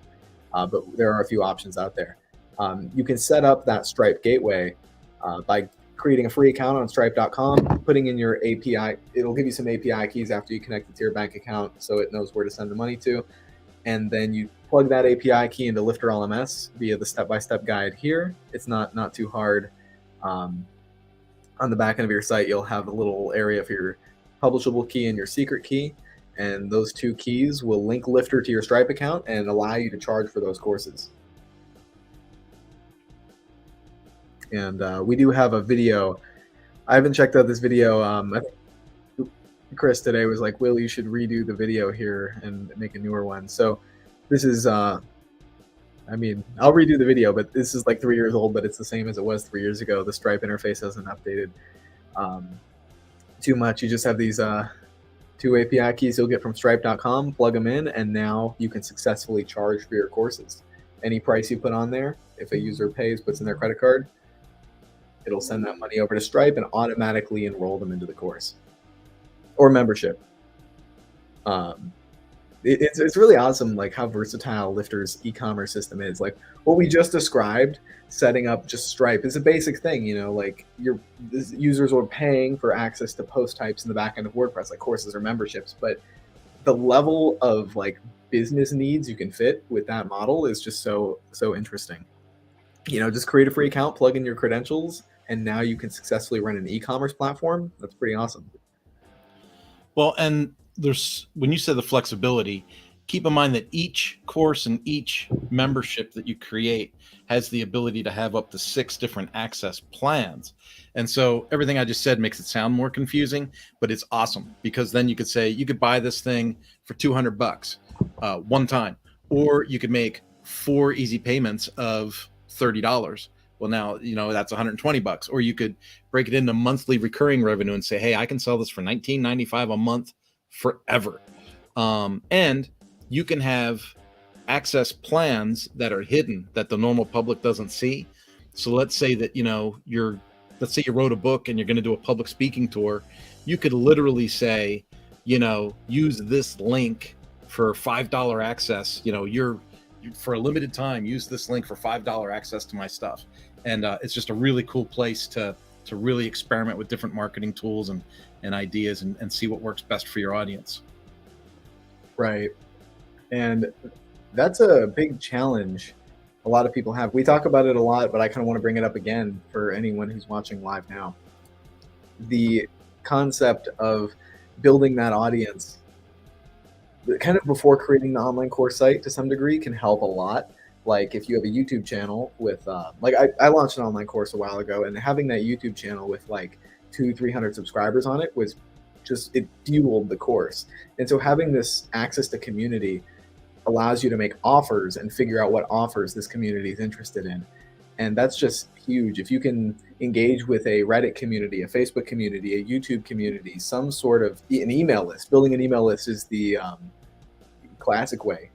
Speaker 1: but there are a few options out there. You can set up that Stripe gateway by creating a free account on stripe.com, putting in your API. It'll give you some API keys after you connect it to your bank account so it knows where to send the money to. And then you plug that API key into LifterLMS via the step-by-step guide here. It's not too hard. On the back end of your site, you'll have a little area for your publishable key and your secret key. And those 2 keys will link Lifter to your Stripe account and allow you to charge for those courses. And we do have a video. I haven't checked out this video. I think Chris today was like, Will, you should redo the video here and make a newer one. So this is, I'll redo the video, but this is like 3 years old, but it's the same as it was 3 years ago. The Stripe interface hasn't updated too much. You just have these 2 API keys you'll get from stripe.com, plug them in, and now you can successfully charge for your courses. Any price you put on there, if a user puts in their credit card, it'll send that money over to Stripe and automatically enroll them into the course or membership. It's really awesome, like how versatile Lifter's e-commerce system is. Like what we just described, setting up just Stripe is a basic thing. Like your users are paying for access to post types in the back end of WordPress, like courses or memberships. But the level of like business needs you can fit with that model is just so interesting. Just create a free account, plug in your credentials, and now you can successfully run an e-commerce platform. That's pretty awesome.
Speaker 2: Well, and when you said the flexibility, keep in mind that each course and each membership that you create has the ability to have up to 6 different access plans. And so everything I just said makes it sound more confusing, but it's awesome, because then you could say you could buy this thing for $200 one time, or you could make 4 easy payments of $30. Well, now, that's $120. Or you could break it into monthly recurring revenue and say, hey, I can sell this for $19.95 a month forever. And you can have access plans that are hidden that the normal public doesn't see. So let's say that, let's say you wrote a book and you're going to do a public speaking tour. You could literally say, use this link for $5 access. You're for a limited time, use this link for $5 access to my stuff. And it's just a really cool place to really experiment with different marketing tools and ideas and see what works best for your audience.
Speaker 1: Right. And that's a big challenge a lot of people have. We talk about it a lot, but I kind of want to bring it up again for anyone who's watching live now. The concept of building that audience kind of before creating the online course site to some degree can help a lot. Like if you have a YouTube channel with, I launched an online course a while ago, and having that YouTube channel with like 200-300 subscribers on it was just, it fueled the course. And so having this access to community allows you to make offers and figure out what offers this community is interested in. And that's just huge. If you can engage with a Reddit community, a Facebook community, a YouTube community, some sort of an email list. Building an email list is the classic way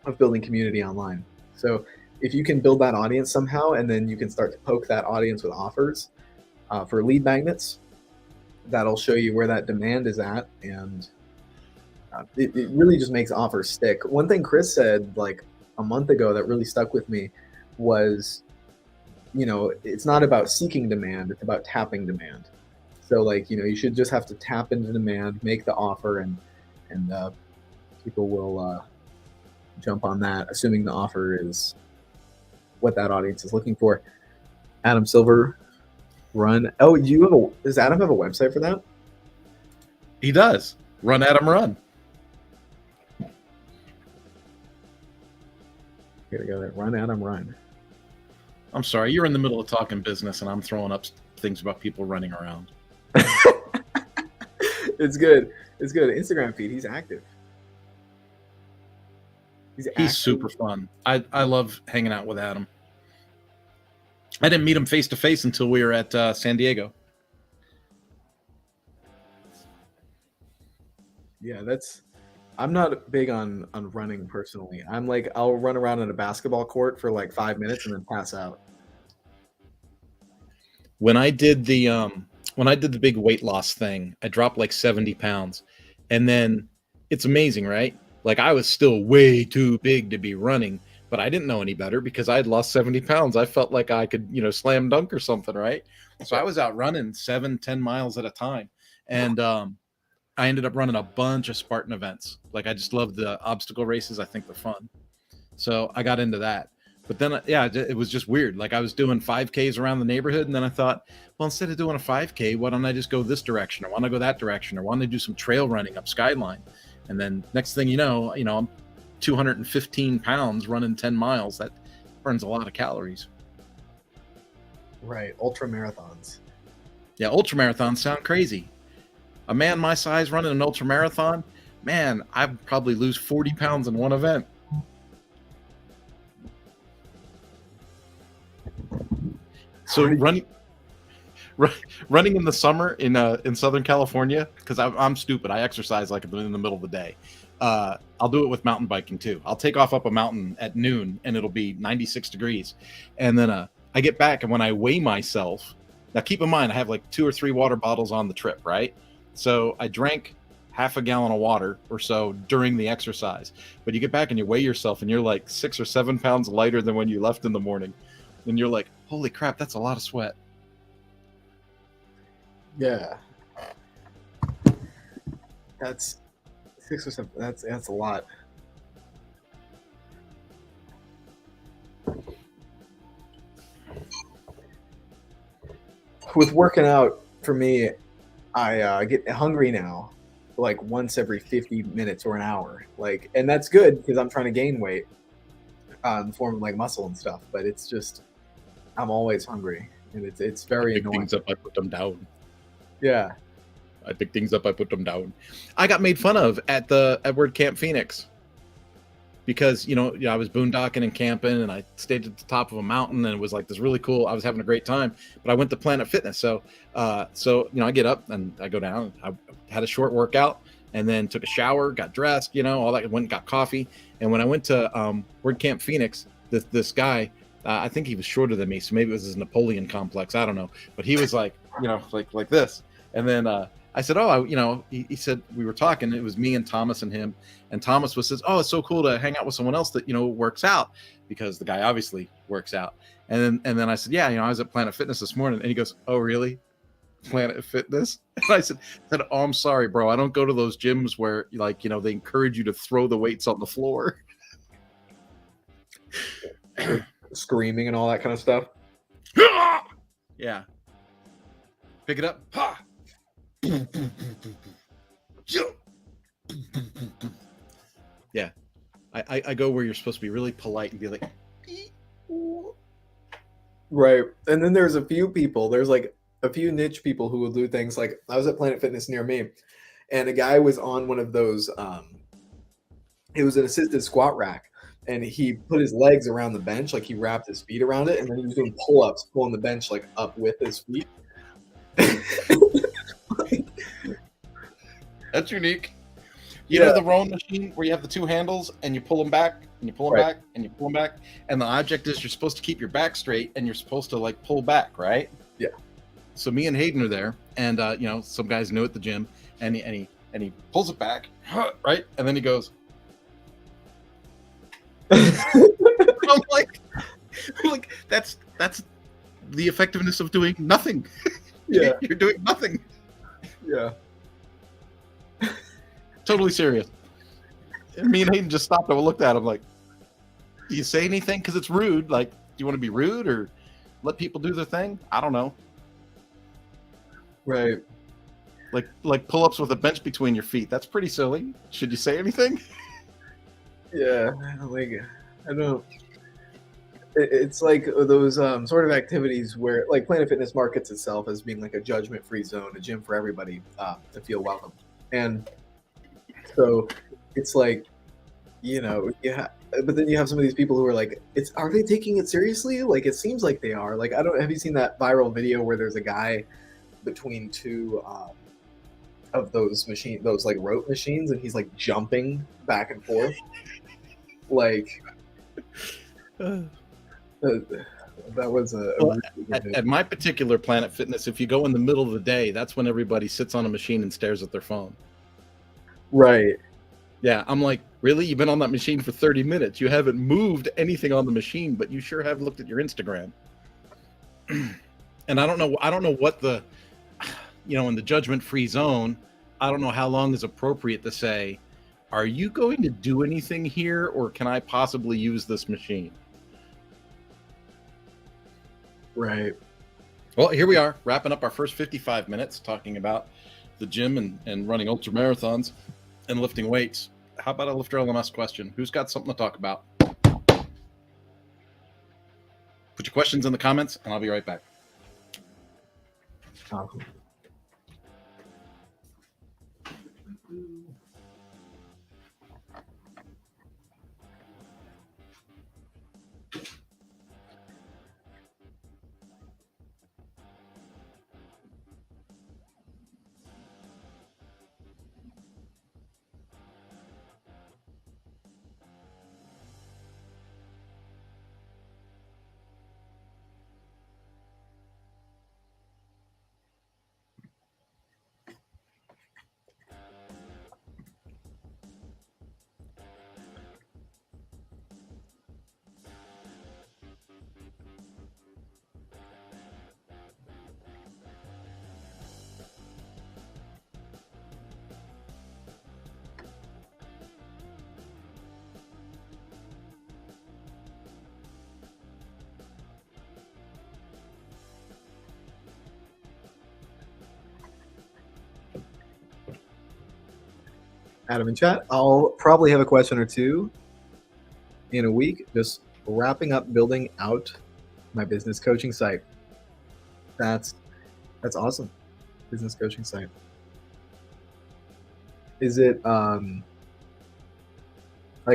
Speaker 1: of building community online. So if you can build that audience somehow, and then you can start to poke that audience with offers for lead magnets, that'll show you where that demand is at. And it really just makes offers stick. One thing Chris said like a month ago that really stuck with me was, it's not about seeking demand, it's about tapping demand. So like, you should just have to tap into demand, make the offer, and people will jump on that, assuming the offer is what that audience is looking for. Adam Silver, run. Oh, does Adam have a website for that?
Speaker 2: He does. Run Adam Run.
Speaker 1: Here we go. Run Adam Run.
Speaker 2: I'm sorry, you're in the middle of talking business and I'm throwing up things about people running around.
Speaker 1: It's good. It's good. Instagram feed. He's active.
Speaker 2: He's super fun. I love hanging out with Adam. I didn't meet him face to face until we were at San Diego.
Speaker 1: Yeah, I'm not big on running personally. I'm like, I'll run around in a basketball court for like 5 minutes and then pass out.
Speaker 2: When I did the big weight loss thing, I dropped like 70 pounds. And then it's amazing, right? Like I was still way too big to be running, but I didn't know any better because I had lost 70 pounds. I felt like I could, slam dunk or something, right? So I was out running 7-10 miles at a time. And I ended up running a bunch of Spartan events. Like I just love the obstacle races. I think they're fun. So I got into that. But then, it was just weird. Like I was doing 5Ks around the neighborhood. And then I thought, well, instead of doing a 5K, why don't I just go this direction? Or want to go that direction? Or want to do some trail running up Skyline? And then next thing you know, I'm 215 pounds running 10 miles. That burns a lot of calories.
Speaker 1: Right. Ultra marathons.
Speaker 2: Yeah. Ultra marathons sound crazy. A man my size running an ultra marathon, man, I'd probably lose 40 pounds in one event. So running in the summer in Southern California, because I'm stupid. I exercise like in the middle of the day. I'll do it with mountain biking too. I'll take off up a mountain at noon and it'll be 96 degrees. And then I get back, and when I weigh myself, now keep in mind, I have like 2 or 3 water bottles on the trip, right? So I drank half a gallon of water or so during the exercise. But you get back and you weigh yourself and you're like 6 or 7 pounds lighter than when you left in the morning. And you're like, holy crap, that's a lot of sweat.
Speaker 1: Yeah. That's 6 or 7. That's a lot. With working out, for me, I get hungry now like once every 50 minutes or an hour. Like, and that's good because I'm trying to gain weight in the form of like muscle and stuff. But it's just I'm always hungry, and it's
Speaker 2: I
Speaker 1: very
Speaker 2: pick
Speaker 1: annoying.
Speaker 2: things up, I put them down.
Speaker 1: Yeah.
Speaker 2: I pick things up, I put them down. I got made fun of at the Edward Camp Phoenix because I was boondocking and camping, and I stayed at the top of a mountain, and it was like this really cool. I was having a great time, but I went to Planet Fitness, so I get up and I go down. I had a short workout, and then took a shower, got dressed, all that. Went and got coffee, and when I went to Word Camp Phoenix, this guy, I think he was shorter than me, so maybe it was his Napoleon complex. I don't know, but he was like, like this, and then I said, he said, we were talking. It was me and Thomas and him, and Thomas says, oh, it's so cool to hang out with someone else that works out, because the guy obviously works out. And then I said, yeah, I was at Planet Fitness this morning, and he goes, oh, really? Planet Fitness? And I said, oh, I'm sorry, bro. I don't go to those gyms where they encourage you to throw the weights on the floor.
Speaker 1: Screaming and all that kind of stuff.
Speaker 2: Yeah. Pick it up. Ha! Yeah. I go where you're supposed to be really polite and be like,
Speaker 1: right. And then there's a few people, there's like a few niche people who will do things like, I was at Planet Fitness near me, and a guy was on one of those it was an assisted squat rack, and he put his legs around the bench, like he wrapped his feet around it, and then he was doing pull-ups, pulling the bench like up with his feet.
Speaker 2: That's unique. You know the rowing machine where you have the two handles and you pull them back and you pull them back and you pull them back, and the object is you're supposed to keep your back straight and you're supposed to like pull back, right?
Speaker 1: Yeah.
Speaker 2: So me and Hayden are there, and some guys new at the gym, and he pulls it back, right, and then he goes. I'm like that's the effectiveness of doing nothing.
Speaker 1: Yeah.
Speaker 2: You're doing nothing.
Speaker 1: Yeah.
Speaker 2: Totally serious. And me and Hayden just stopped and looked at him like, do you say anything? Because it's rude. Like, do you want to be rude or let people do their thing? I don't know.
Speaker 1: Right.
Speaker 2: Like pull-ups with a bench between your feet. That's pretty silly. Should you say anything?
Speaker 1: Yeah. Like, I don't. It's like those sort of activities where, like, Planet Fitness markets itself as being like a judgment-free zone, a gym for everybody to feel welcome. And so it's like, but then you have some of these people who are like, are they taking it seriously? Like, it seems like they are. Like, have you seen that viral video where there's a guy between two of those like rope machines, and he's like jumping back and forth? Like, that was
Speaker 2: at my particular Planet Fitness, if you go in the middle of the day, that's when everybody sits on a machine and stares at their phone.
Speaker 1: Right.
Speaker 2: Yeah, I'm like, really? You've been on that machine for 30 minutes. You haven't moved anything on the machine, but you sure have looked at your Instagram. And I don't know what the, in the judgment-free zone, I don't know how long is appropriate to say, are you going to do anything here, or can I possibly use this machine?
Speaker 1: Right.
Speaker 2: Well, here we are, wrapping up our first 55 minutes, talking about the gym and running ultra marathons and lifting weights. How about a LifterLMS question? Who's got something to talk about? Put your questions in the comments, and I'll be right back.
Speaker 1: Awesome. Adam in chat. I'll probably have a question or two in a week. Just wrapping up building out my business coaching site. That's awesome. Business coaching site. Is it like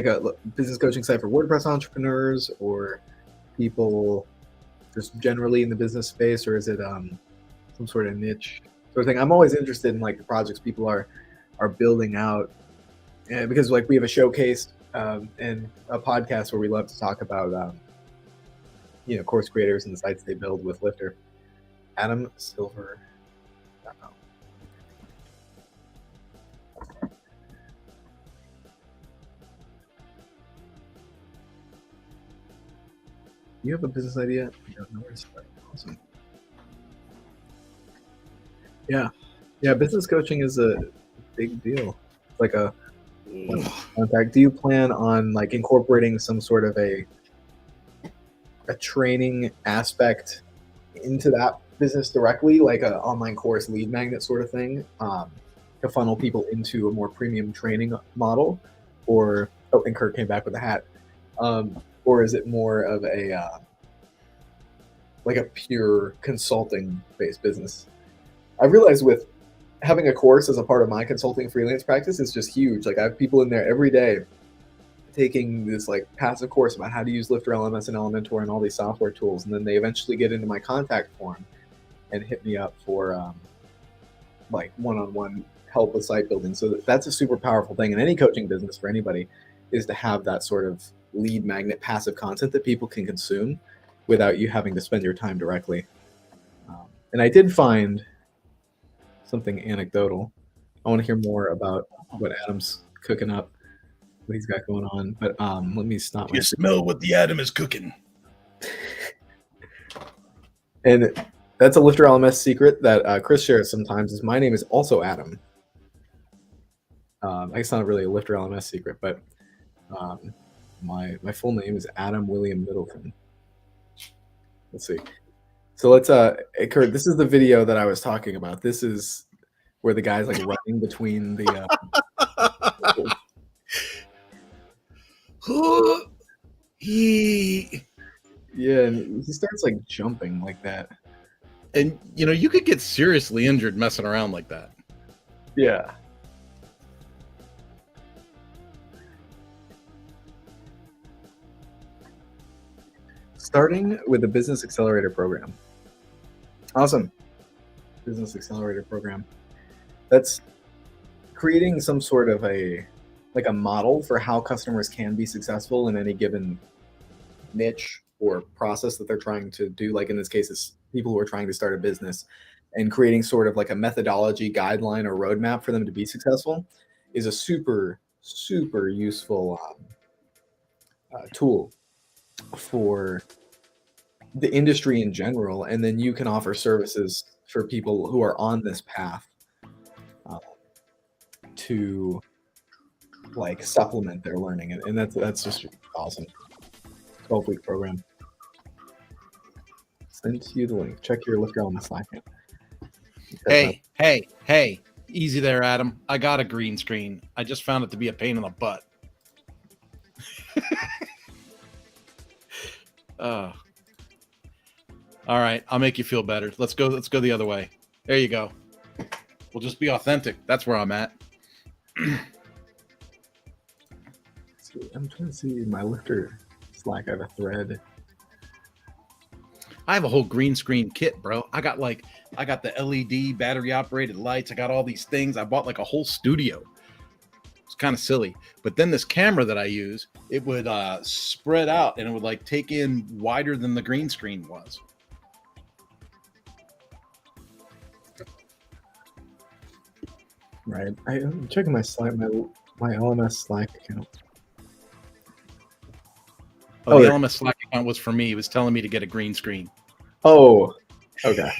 Speaker 1: a business coaching site for WordPress entrepreneurs or people just generally in the business space, or is it some sort of niche sort of thing? I'm always interested in like the projects people are building out, and because like we have a showcase and a podcast where we love to talk about course creators and the sites they build with Lifter. Adam Silver. You have a business idea? I don't know where to start. Awesome. Yeah. Business coaching is a big deal. It's like a contact. Do you plan on like incorporating some sort of a training aspect into that business directly, like an online course lead magnet sort of thing, to funnel people into a more premium training model? Or and Kurt came back with a hat. Or is it more of a like a pure consulting based business? I realized with having a course as a part of my consulting freelance practice is just huge. Like I have people in there every day taking this like passive course about how to use LifterLMS and Elementor and all these software tools, and then they eventually get into my contact form and hit me up for like one-on-one help with site building. So that's a super powerful thing in any coaching business for anybody, is to have that sort of lead magnet passive content that people can consume without you having to spend your time directly. And I did find something anecdotal. I want to hear more about what Adam's cooking up, what he's got going on. But let me stop.
Speaker 2: You smell what the Adam is cooking.
Speaker 1: And that's a LifterLMS secret that Chris shares sometimes. Is my name is also Adam. I guess not really a LifterLMS secret, but my full name is Adam William Middleton. Let's see. So let's Kurt, this is the video that I was talking about. This is where the guy's like running between the yeah, and he starts like jumping like that.
Speaker 2: And you could get seriously injured messing around like that.
Speaker 1: Yeah. Starting with the Business Accelerator program. Awesome. Business Accelerator program. That's creating some sort of a model for how customers can be successful in any given niche or process that they're trying to do. Like in this case, it's people who are trying to start a business, and creating sort of like a methodology guideline or roadmap for them to be successful is a super, super useful tool for the industry in general. And then you can offer services for people who are on this path to like supplement their learning. And that's just awesome. 12-week program. Send you the link. Check your LifterLMS Slack.
Speaker 2: Hey, easy there, Adam. I got a green screen. I just found it to be a pain in the butt. All right, I'll make you feel better. Let's go the other way. There you go. We'll just be authentic. That's where I'm at.
Speaker 1: I'm trying to see my Lifter Slack. I have a thread.
Speaker 2: I have a whole green screen kit, bro. I got the LED battery operated lights. I got all these things. I bought like a whole studio. It's kind of silly. But then this camera that I use, it would spread out and it would like take in wider than the green screen was.
Speaker 1: Right. I'm checking my Slack, my LMS Slack account.
Speaker 2: Oh, the LMS Slack account was for me. He was telling me to get a green screen.
Speaker 1: Oh, okay.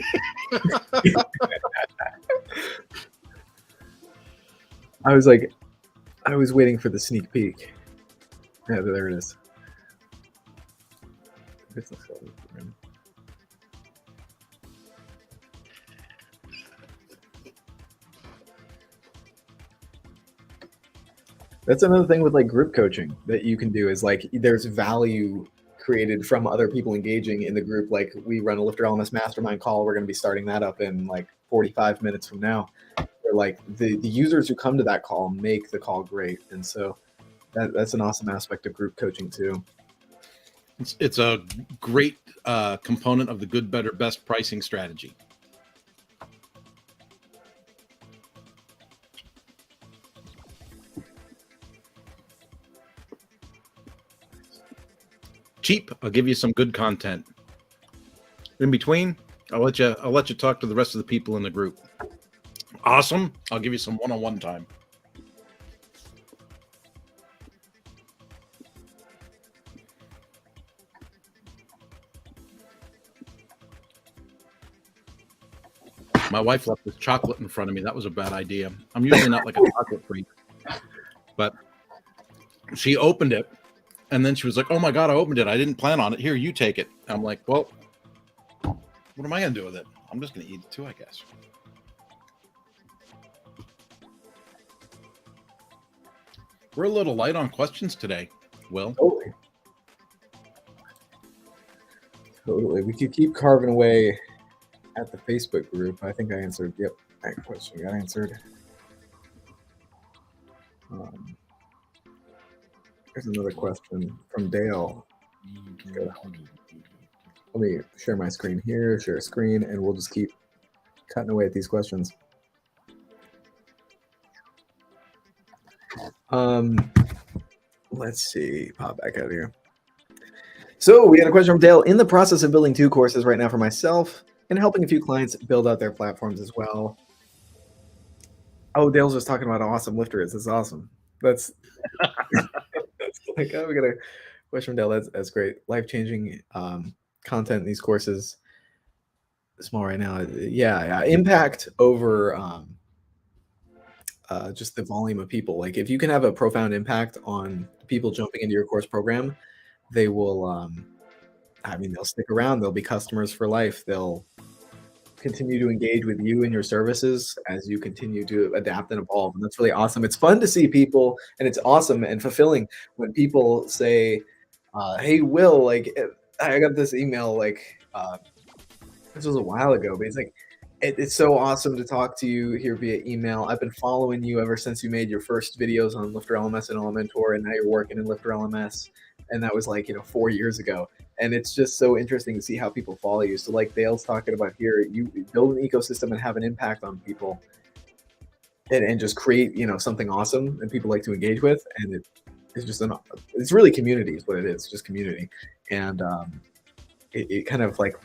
Speaker 1: I was waiting for the sneak peek. Yeah, there it is. That's another thing with like group coaching that you can do is like there's value created from other people engaging in the group. Like we run a Lifter LMS mastermind call. We're going to be starting that up in like 45 minutes from now. Where like the users who come to that call make the call great. And so that's an awesome aspect of group coaching too.
Speaker 2: It's a great component of the good, better, best pricing strategy. Cheap, I'll give you some good content. In between, I'll let you talk to the rest of the people in the group. Awesome, I'll give you some one-on-one time. My wife left this chocolate in front of me. That was a bad idea. I'm usually not like a chocolate freak, but she opened it, and then she was like, "Oh my God, I opened it. I didn't plan on it. Here, you take it." I'm like, "Well, what am I going to do with it? I'm just going to eat it too, I guess." We're a little light on questions today, Will.
Speaker 1: Totally. We could keep carving away at the Facebook group. I think I answered. Yep, that question got answered. There's another question from Dale. Let me share my screen here, share a screen, and we'll just keep cutting away at these questions. Let's see, pop back out of here. So we had a question from Dale. In the process of building 2 courses right now for myself and helping a few clients build out their platforms as well. Oh, Dale's just talking about how awesome Lifter is. That's awesome. That's, that's like, oh, we got a question from Dale. That's great. Life-changing content in these courses. Small right now. Yeah. Impact over just the volume of people. Like if you can have a profound impact on people jumping into your course program, they will, they'll stick around. They'll be customers for life. They'll continue to engage with you and your services as you continue to adapt and evolve. And that's really awesome. It's fun to see people, and it's awesome and fulfilling when people say, hey, Will, like I got this email, like this was a while ago, but it's like, it's so awesome to talk to you here via email. I've been following you ever since you made your first videos on Lifter LMS and Elementor, and now you're working in Lifter LMS. And that was like, 4 years ago. And it's just so interesting to see how people follow you. So like Dale's talking about here, you build an ecosystem and have an impact on people and just create, something awesome and people like to engage with. And it's just, it's really community is what it is, just community. And it kind of like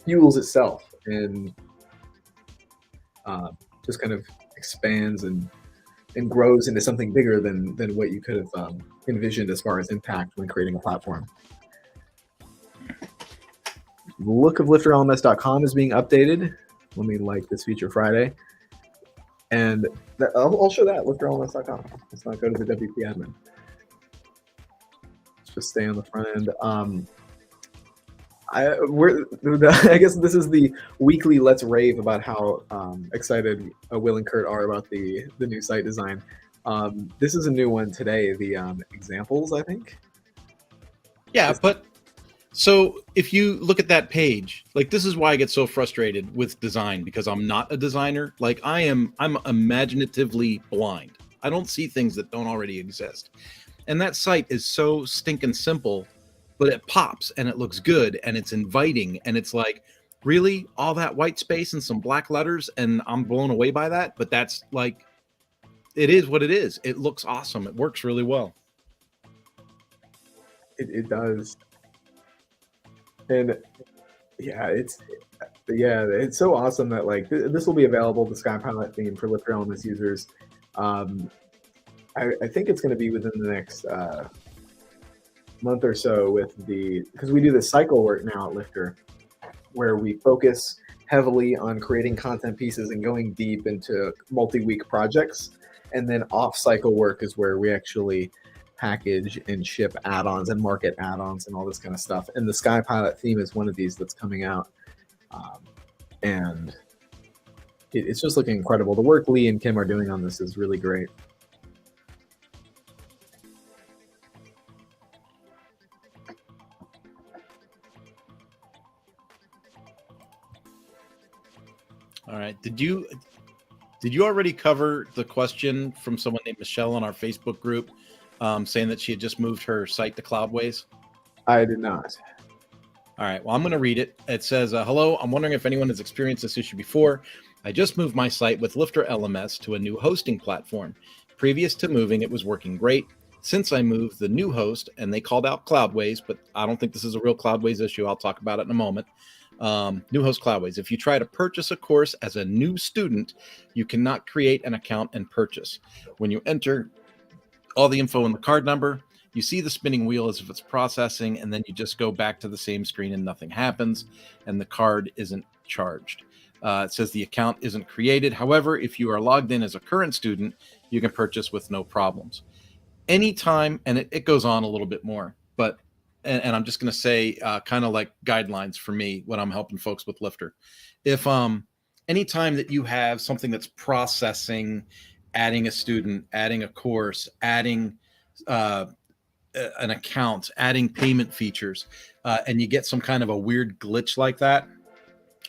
Speaker 1: fuels itself and just kind of expands and grows into something bigger than what you could have envisioned as far as impact when creating a platform. The look of LifterLMS.com is being updated. Let me like this feature Friday. And I'll show that, LifterLMS.com. Let's not go to the WP admin. Let's just stay on the front end. I guess this is the weekly Let's Rave about how excited Will and Kurt are about the new site design. This is a new one today, the examples, I think.
Speaker 2: Yeah, but so if you look at that page, like this is why I get so frustrated with design, because I'm not a designer. Like I'm imaginatively blind. I don't see things that don't already exist. And that site is so stinking simple, but it pops and it looks good and it's inviting. And it's like, really, all that white space and some black letters, and I'm blown away by that. But that's like, it is what it is. It looks awesome. It works really well.
Speaker 1: It does. And it's so awesome that like this will be available, the Sky Pilot theme for Lifter LMS users. I think it's going to be within the next month or so because we do the cycle work now at Lifter, where we focus heavily on creating content pieces and going deep into multi-week projects. And then off-cycle work is where we actually package and ship add-ons and market add-ons and all this kind of stuff. And the Sky Pilot theme is one of these that's coming out. And it's just looking incredible. The work Lee and Kim are doing on this is really great.
Speaker 2: right. Did you already cover the question from someone named Michelle on our Facebook group, saying that she had just moved her site to Cloudways?
Speaker 1: I did not.
Speaker 2: All right. Well, I'm going to read it. It says, hello, I'm wondering if anyone has experienced this issue before. I just moved my site with LifterLMS to a new hosting platform. Previous to moving, it was working great. Since I moved, the new host, and they called out Cloudways, but I don't think this is a real Cloudways issue. I'll talk about it in a moment. New host Cloudways. If you try to purchase a course as a new student, you cannot create an account and purchase. When you enter all the info in the card number, you see the spinning wheel as if it's processing, and then you just go back to the same screen and nothing happens, and the card isn't charged. It says the account isn't created. However, if you are logged in as a current student, you can purchase with no problems. Anytime, and it goes on a little bit more, but and I'm just going to say kind of like guidelines for me when I'm helping folks with Lifter. If anytime that you have something that's processing, adding a student, adding a course, adding an account, adding payment features, and you get some kind of a weird glitch like that,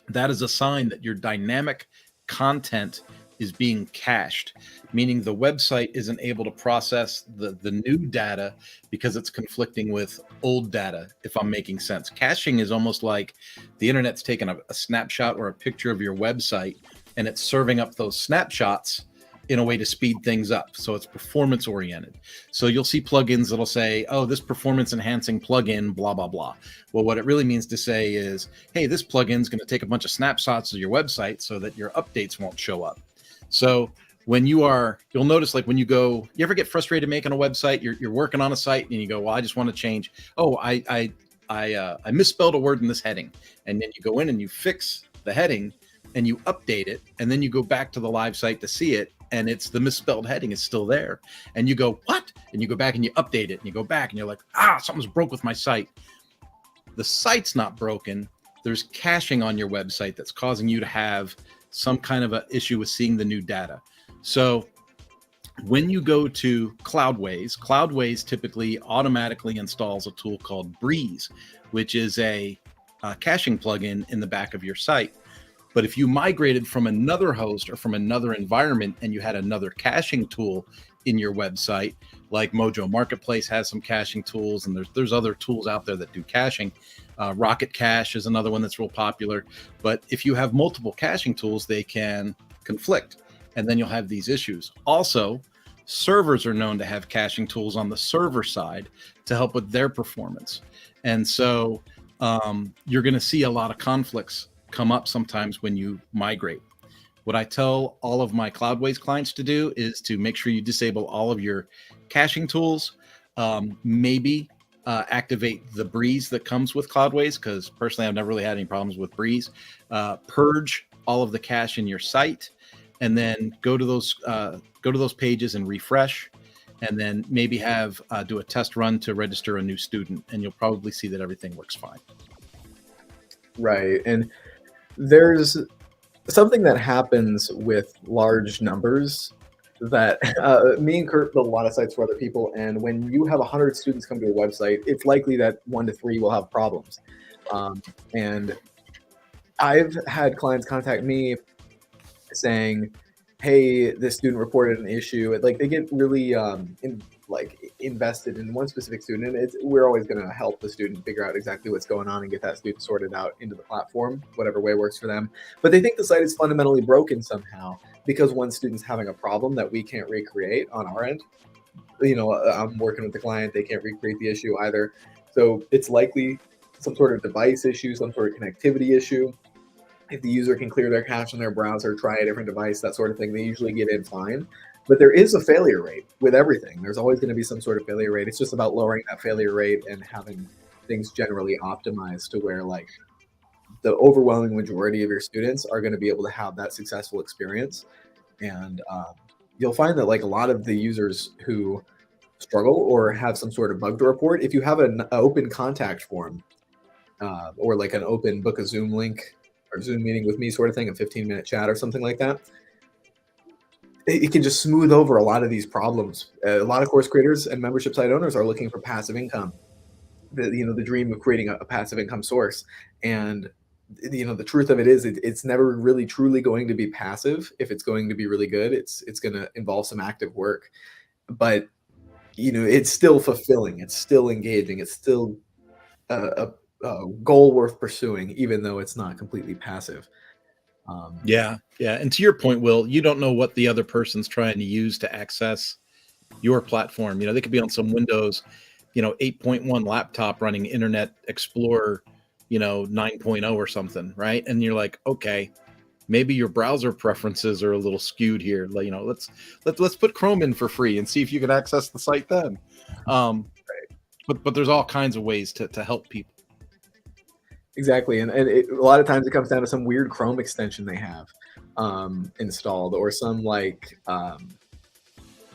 Speaker 2: that is a sign that your dynamic content is being cached, meaning the website isn't able to process the new data because it's conflicting with old data, if I'm making sense. Caching is almost like the internet's taken a snapshot or a picture of your website, and it's serving up those snapshots in a way to speed things up. So it's performance oriented. So you'll see plugins that'll say, oh, this performance enhancing plugin, blah, blah, blah. Well, what it really means to say is, hey, this plugin's going to take a bunch of snapshots of your website so that your updates won't show up. So when you'll notice, like when you ever get frustrated making a website, you're working on a site and you go, well, I just want to change. Oh, I misspelled a word in this heading. And then you go in and you fix the heading and you update it. And then you go back to the live site to see it. And it's the misspelled heading is still there. And you go, what? And you go back and you update it and you go back and you're like, something's broke with my site. The site's not broken. There's caching on your website that's causing you to have some kind of an issue with seeing the new data. So when you go to Cloudways typically automatically installs a tool called Breeze, which is a caching plugin in the back of your site. But if you migrated from another host or from another environment and you had another caching tool in your website, like Mojo Marketplace has some caching tools, and there's other tools out there that do caching. Rocket Cache is another one that's real popular. But if you have multiple caching tools, they can conflict, and then you'll have these issues. Also, servers are known to have caching tools on the server side to help with their performance. And so you're going to see a lot of conflicts come up sometimes when you migrate. What I tell all of my Cloudways clients to do is to make sure you disable all of your caching tools, maybe activate the Breeze that comes with Cloudways, because personally I've never really had any problems with Breeze. Purge all of the cache in your site, and then go to those pages and refresh, and then maybe do a test run to register a new student, and you'll probably see that everything works fine.
Speaker 1: Right. And there's something that happens with large numbers that me and Kurt build a lot of sites for other people. And when you have 100 students come to a website, it's likely that 1 to 3 will have problems. And I've had clients contact me saying, hey, this student reported an issue. Like, they get really invested in one specific student, and we're always going to help the student figure out exactly what's going on and get that student sorted out into the platform, whatever way works for them. But they think the site is fundamentally broken somehow because one student's having a problem that we can't recreate on our end. I'm working with the client, they can't recreate the issue either. So it's likely some sort of device issue, some sort of connectivity issue. If the user can clear their cache on their browser, try a different device, that sort of thing, they usually get in fine. But there is a failure rate with everything. There's always going to be some sort of failure rate. It's just about lowering that failure rate and having things generally optimized to where, like, the overwhelming majority of your students are going to be able to have that successful experience. And you'll find that, like, a lot of the users who struggle or have some sort of bug to report, if you have an open contact form or like an open book a Zoom link or Zoom meeting with me sort of thing, a 15-minute chat or something like that, it can just smooth over a lot of these problems. A lot of course creators and membership site owners are looking for passive income, the dream of creating a passive income source. And the truth of it is it's never really truly going to be passive. If it's going to be really good, it's going to involve some active work. But it's still fulfilling. It's still engaging. It's still a goal worth pursuing, even though it's not completely passive.
Speaker 2: Yeah, yeah. And to your point, Will, you don't know what the other person's trying to use to access your platform. They could be on some Windows, 8.1 laptop running Internet Explorer, 9.0 or something, right? And you're like, okay, maybe your browser preferences are a little skewed here. Let's put Chrome in for free and see if you can access the site then. But there's all kinds of ways to help people.
Speaker 1: Exactly, and a lot of times it comes down to some weird Chrome extension they have installed, or some I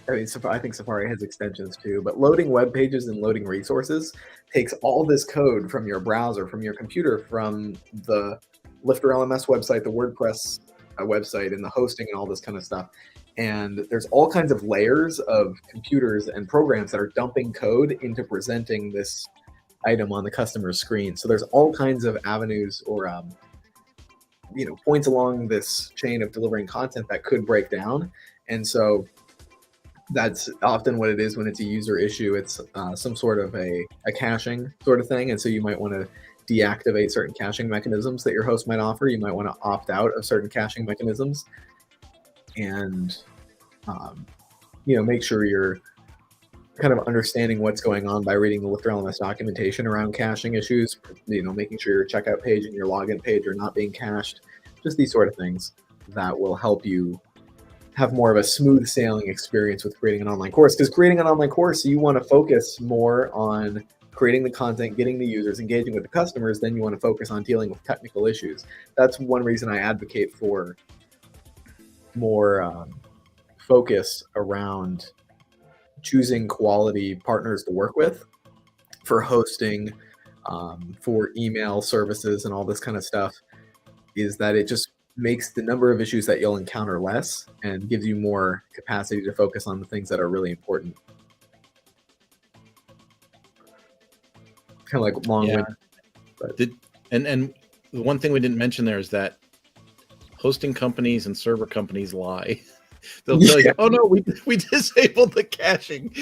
Speaker 1: think Safari has extensions too, but loading web pages and loading resources takes all this code from your browser, from your computer, from the LifterLMS website, the WordPress website, and the hosting and all this kind of stuff. And there's all kinds of layers of computers and programs that are dumping code into presenting this item on the customer's screen. So there's all kinds of avenues or points along this chain of delivering content that could break down. And so that's often what it is when it's a user issue. It's some sort of a caching sort of thing. And so you might want to deactivate certain caching mechanisms that your host might offer. You might want to opt out of certain caching mechanisms, and make sure you're kind of understanding what's going on by reading the LifterLMS documentation around caching issues. Making sure your checkout page and your login page are not being cached. Just these sort of things that will help you have more of a smooth sailing experience with creating an online course. Because creating an online course, you want to focus more on creating the content, getting the users, engaging with the customers, then you want to focus on dealing with technical issues. That's one reason I advocate for more focus around choosing quality partners to work with for hosting, for email services and all this kind of stuff, is that it just makes the number of issues that you'll encounter less and gives you more capacity to focus on the things that are really important. Kind of like long-winded.
Speaker 2: Yeah. And the one thing we didn't mention there is that hosting companies and server companies lie. They'll tell you, "Oh no, we disabled the caching,"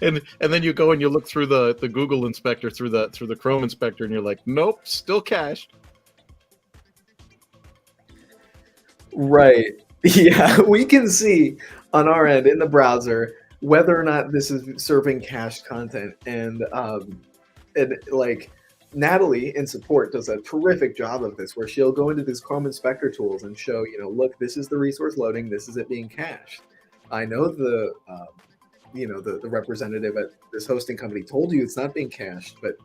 Speaker 2: and then you go and you look through the Google inspector, through the Chrome inspector, and you're like, "Nope, still cached."
Speaker 1: Right. Yeah, we can see on our end in the browser whether or not this is serving cached content, and like Natalie in support does a terrific job of this, where she'll go into these Chrome inspector tools and show, look, this is the resource loading, this is it being cached. I know the representative at this hosting company told you it's not being cached, but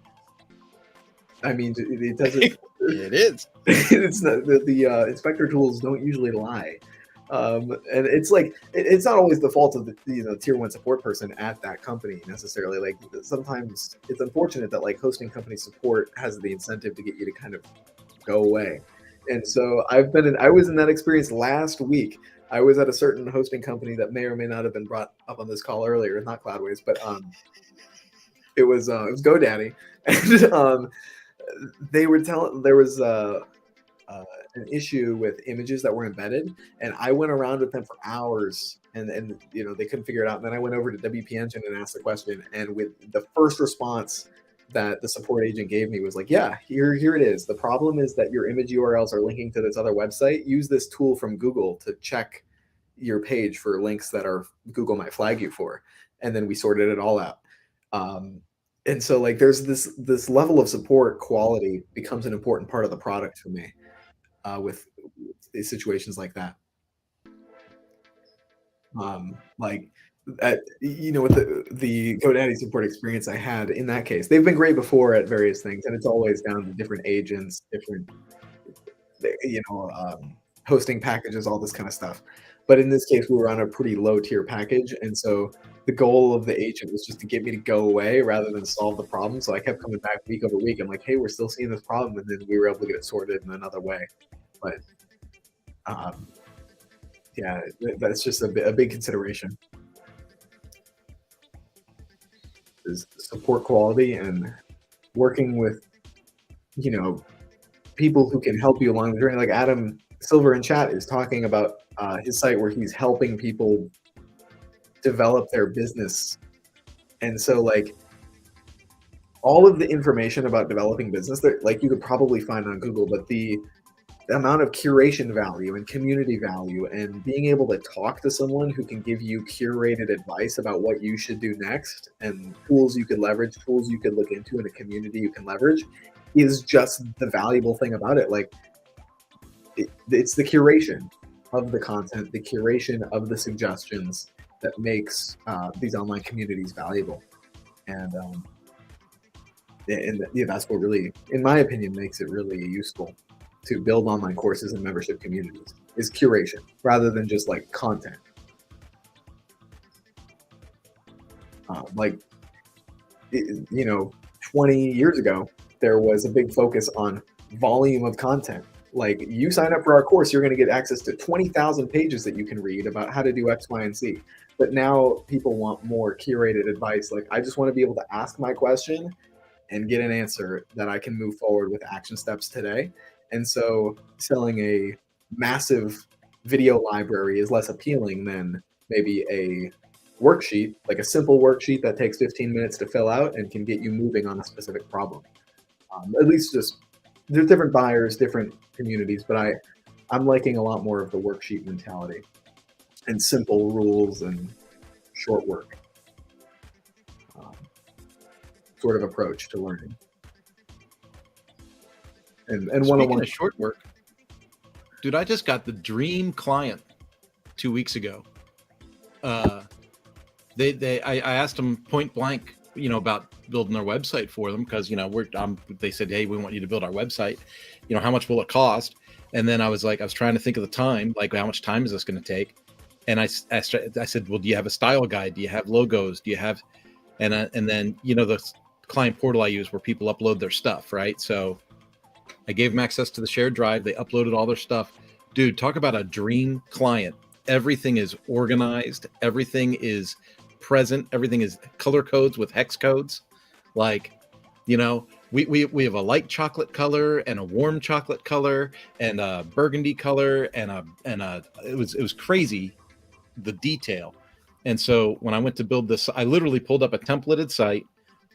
Speaker 1: I mean, it doesn't.
Speaker 2: It is.
Speaker 1: It's not, the inspector tools don't usually lie. And it's like it's not always the fault of the tier 1 support person at that company necessarily. Like sometimes it's unfortunate that like hosting company support has the incentive to get you to kind of go away. And so I was in that experience last week. I was at a certain hosting company that may or may not have been brought up on this call earlier, not Cloudways, but it was GoDaddy, and they were telling there was an issue with images that were embedded, and I went around with them for hours, and they couldn't figure it out. And then I went over to WP Engine and asked the question, and with the first response that the support agent gave me was like, yeah, here it is. The problem is that your image URLs are linking to this other website. Use this tool from Google to check your page for links that Google might flag you for. And then we sorted it all out. And so like there's this level of support quality becomes an important part of the product for me with situations like that. With the GoDaddy support experience I had in that case, they've been great before at various things, and it's always down to different agents, different hosting packages, all this kind of stuff. But in this case, we were on a pretty low tier package, and so the goal of the agent was just to get me to go away rather than solve the problem. So I kept coming back week over week. I'm like, hey, we're still seeing this problem, and then we were able to get it sorted in another way. But yeah, that's just a big consideration. Is support quality and working with people who can help you along the journey. Like Adam Silver in chat is talking about his site where he's helping people develop their business. And so like all of the information about developing business that like you could probably find on Google, but the amount of curation value and community value and being able to talk to someone who can give you curated advice about what you should do next and tools you could leverage, tools you could look into, and a community you can leverage is just the valuable thing about it. Like it's the curation of the content, the curation of the suggestions that makes these online communities valuable. And yeah, that's what really, in my opinion, makes it really useful to build online courses and membership communities is curation rather than just like content. Like, you know, 20 years ago, there was a big focus on volume of content. Like you sign up for our course, you're going to get access to 20,000 pages that you can read about how to do X, Y, and Z. But now people want more curated advice. Like I just want to be able to ask my question and get an answer that I can move forward with action steps today. And so selling a massive video library is less appealing than maybe a worksheet, like a simple worksheet that takes 15 minutes to fill out and can get you moving on a specific problem. At least just, there's different buyers, different communities, but I'm liking a lot more of the worksheet mentality and simple rules and short work sort of approach to learning. And
Speaker 2: one-on-one short work, dude, I just got the dream client 2 weeks ago. I asked them point blank, you know, about building their website for them because, you know, they said, hey, we want you to build our website. You know, how much will it cost? And then I was trying to think of the time, like how much time is this going to take? And I said, well, do you have a style guide? Do you have logos? Do you have, and then, you know, the client portal I use where people upload their stuff, right? So I gave them access to the shared drive. They uploaded all their stuff. Dude, talk about a dream client. Everything is organized. Everything is present. Everything is color codes with hex codes. Like, you know, we have a light chocolate color and a warm chocolate color and a burgundy color and it was crazy, the detail. And so when I went to build this, I literally pulled up a templated site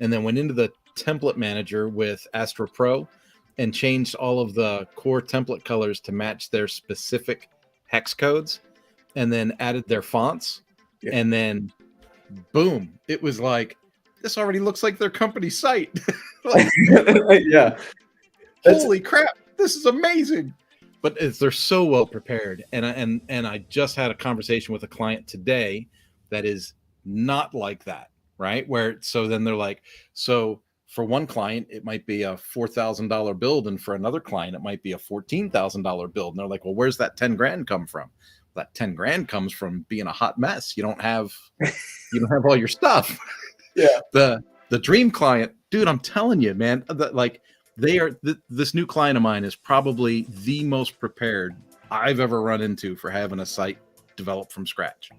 Speaker 2: and then went into the template manager with Astra Pro and changed all of the core template colors to match their specific hex codes and then added their fonts. Yeah. And then boom, it was like, this already looks like their company site. Like,
Speaker 1: yeah.
Speaker 2: Holy crap, this is amazing. But they're so well prepared. And I just had a conversation with a client today that is not like that, right? Where, so then they're like, so for one client, it might be a $4,000 build. And for another client, it might be a $14,000 build. And they're like, well, where's that 10 grand come from? That 10 grand comes from being a hot mess. You don't have all your stuff.
Speaker 1: Yeah.
Speaker 2: The dream client, dude, I'm telling you, man, this new client of mine is probably the most prepared I've ever run into for having a site developed from scratch.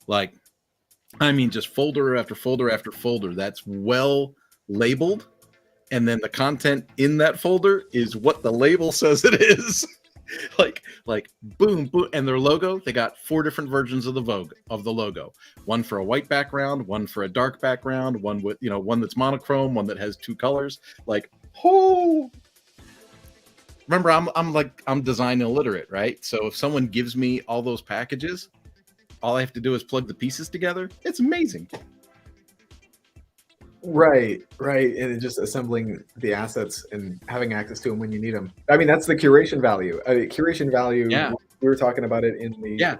Speaker 2: Like, I mean, just folder after folder after folder that's well labeled. And then the content in that folder is what the label says it is. like boom, boom. And their logo, they got 4 different versions of the logo. One for a white background, one for a dark background, one with, you know, one that's monochrome, one that has 2 colors. Like, oh, remember, I'm design illiterate, right? So if someone gives me all those packages, all I have to do is plug the pieces together. It's amazing.
Speaker 1: Right. And just assembling the assets and having access to them when you need them. I mean, that's the curation value. Curation value.
Speaker 2: Yeah.
Speaker 1: We were talking about it in the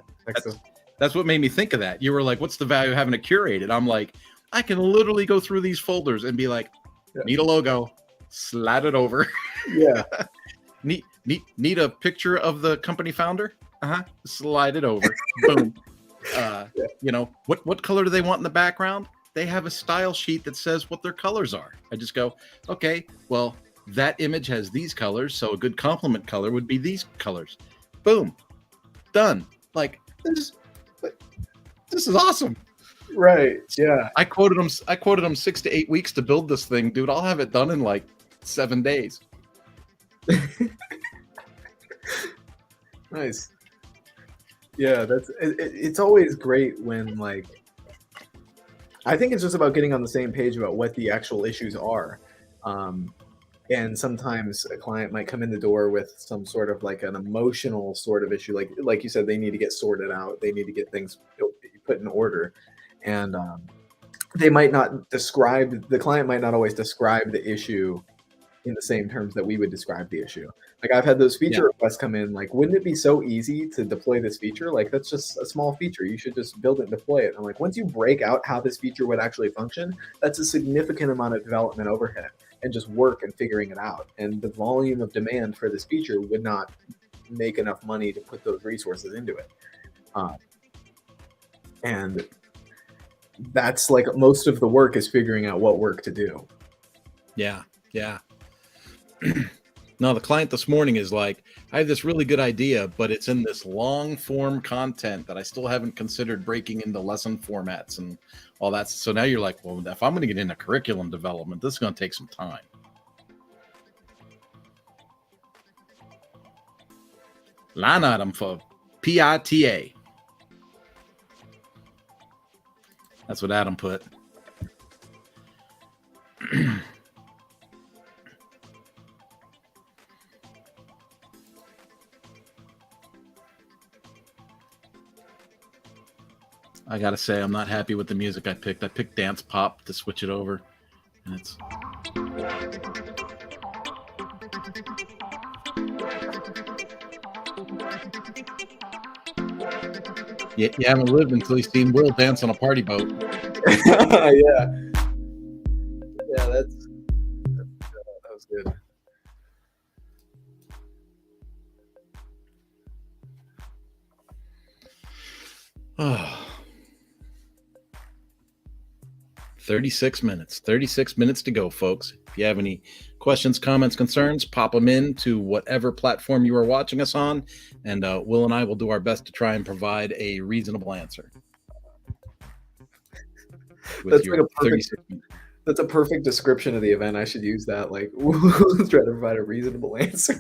Speaker 2: That's what made me think of that. You were like, what's the value of having it curated? I'm like, I can literally go through these folders and be like, need a logo, slide it over.
Speaker 1: Yeah.
Speaker 2: need a picture of the company founder? Slide it over. Boom. You know, what color do they want in the background? They have a style sheet that says what their colors are. I just go, okay, well, that image has these colors, so a good complement color would be these colors. Boom. Done. Like, this is awesome.
Speaker 1: Right. Yeah.
Speaker 2: I quoted them 6 to 8 weeks to build this thing, dude. I'll have it done in like 7 days.
Speaker 1: Nice. Yeah, it's always great when, like, I think it's just about getting on the same page about what the actual issues are. Um, and sometimes a client might come in the door with some sort of like an emotional sort of issue, like you said, they need to get sorted out, they need to get things put in order, and they might not describe the client might not always describe the issue in the same terms that we would describe the issue. Like, I've had those feature requests come in, like, wouldn't it be so easy to deploy this feature? Like, that's just a small feature. You should just build it and deploy it. And I'm like, once you break out how this feature would actually function, that's a significant amount of development overhead and just work and figuring it out. And the volume of demand for this feature would not make enough money to put those resources into it. And that's like most of the work is figuring out what work to do.
Speaker 2: Yeah. No, the client this morning is like, I have this really good idea, but it's in this long form content that I still haven't considered breaking into lesson formats and all that. So now you're like, well, if I'm going to get into curriculum development, this is going to take some time. Line item for PITA. That's what Adam put. I gotta say, I'm not happy with the music I picked. I picked dance pop to switch it over, and it's. You haven't lived until you've seen Will dance on a party boat.
Speaker 1: Yeah, that was good.
Speaker 2: Oh. 36 minutes to go, folks. If you have any questions, comments, concerns, pop them in to whatever platform you are watching us on, and Will and I will do our best to try and provide a reasonable answer.
Speaker 1: That's a perfect description of the event. I should use that. Like, we'll try to provide a reasonable answer.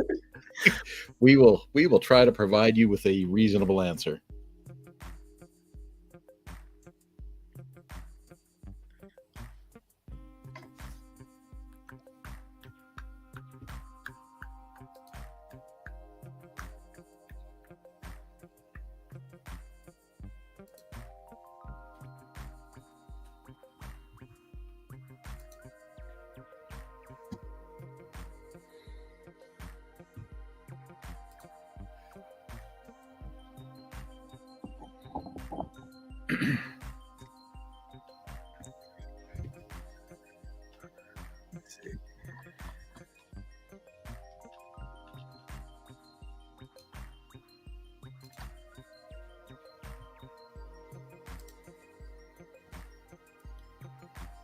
Speaker 2: We will try to provide you with a reasonable answer.
Speaker 1: Let's see.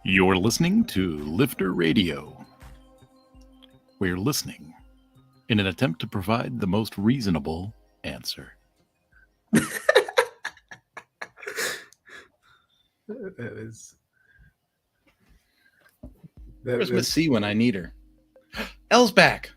Speaker 2: You're listening to Lifter Radio. We're listening in an attempt to provide the most reasonable answer. Where's Miss C when I need her? Elle's back.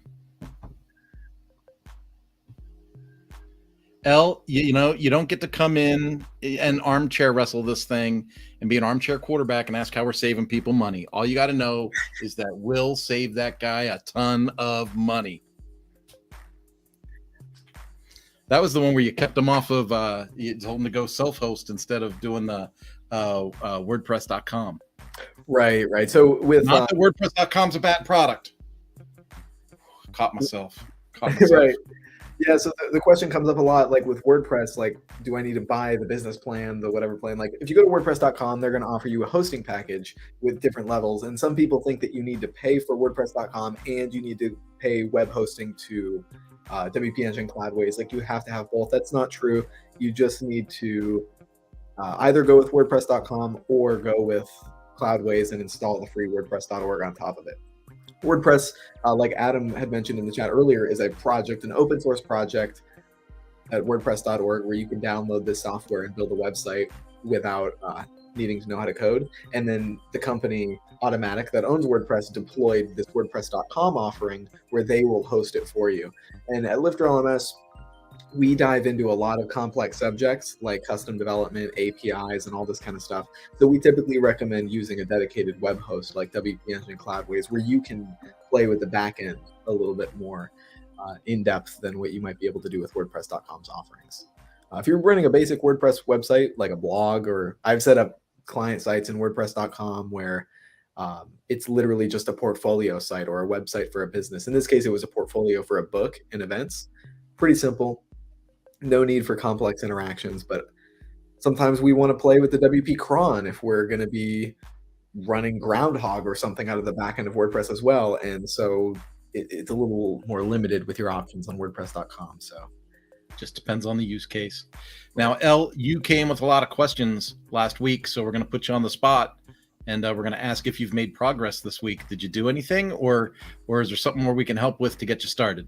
Speaker 2: Elle, you know, you don't get to come in and armchair wrestle this thing and be an armchair quarterback and ask how we're saving people money. All you got to know is that Will saved that guy a ton of money. That was the one where you kept him off of, you told him to go self-host instead of doing the WordPress.com.
Speaker 1: Right. So with
Speaker 2: not that WordPress.com's a bad product. Caught myself.
Speaker 1: Right. Yeah, so the question comes up a lot, like with WordPress, like, do I need to buy the business plan, the whatever plan? Like, if you go to WordPress.com, they're going to offer you a hosting package with different levels. And some people think that you need to pay for WordPress.com and you need to pay web hosting to WP Engine, Cloudways. Like, you have to have both. That's not true. You just need to either go with WordPress.com or go with Cloudways and install the free WordPress.org on top of it. WordPress, like Adam had mentioned in the chat earlier, is a project, an open source project at WordPress.org where you can download this software and build a website without needing to know how to code. And then the company Automatic that owns WordPress deployed this WordPress.com offering where they will host it for you. And at LifterLMS, we dive into a lot of complex subjects like custom development, APIs, and all this kind of stuff. So we typically recommend using a dedicated web host like WP Engine Cloudways, where you can play with the backend a little bit more in depth than what you might be able to do with WordPress.com's offerings. If you're running a basic WordPress website, like a blog, or I've set up client sites in WordPress.com where it's literally just a portfolio site or a website for a business. In this case, it was a portfolio for a book and events. Pretty simple. No need for complex interactions, but sometimes we want to play with the WP cron if we're going to be running Groundhog or something out of the back end of WordPress as well. And so it's a little more limited with your options on WordPress.com. So
Speaker 2: just depends on the use case. Now, Elle, you came with a lot of questions last week, so we're going to put you on the spot, and we're going to ask if you've made progress this week. Did you do anything, or is there something more we can help with to get you started?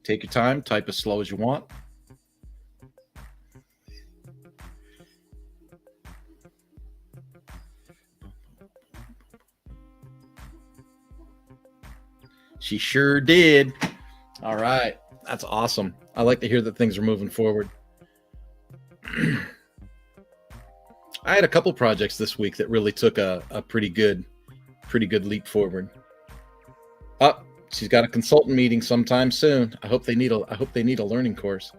Speaker 2: Take your time, type as slow as you want. She sure did. All right. That's awesome. I like to hear that things are moving forward. I had a couple projects this week that really took a pretty good leap forward. She's got a consultant meeting sometime soon. I hope they need a learning course.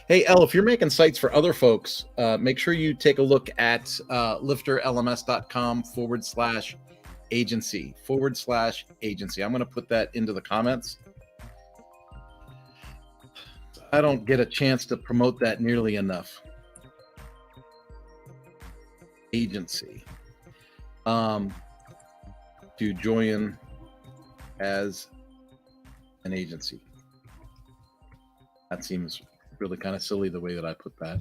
Speaker 2: Hey, Elle, if you're making sites for other folks, make sure you take a look at lifterlms.com/agency. I'm going to put that into the comments. I don't get a chance to promote that nearly enough. Agency. To join as an agency. That seems really kind of silly the way that I put that.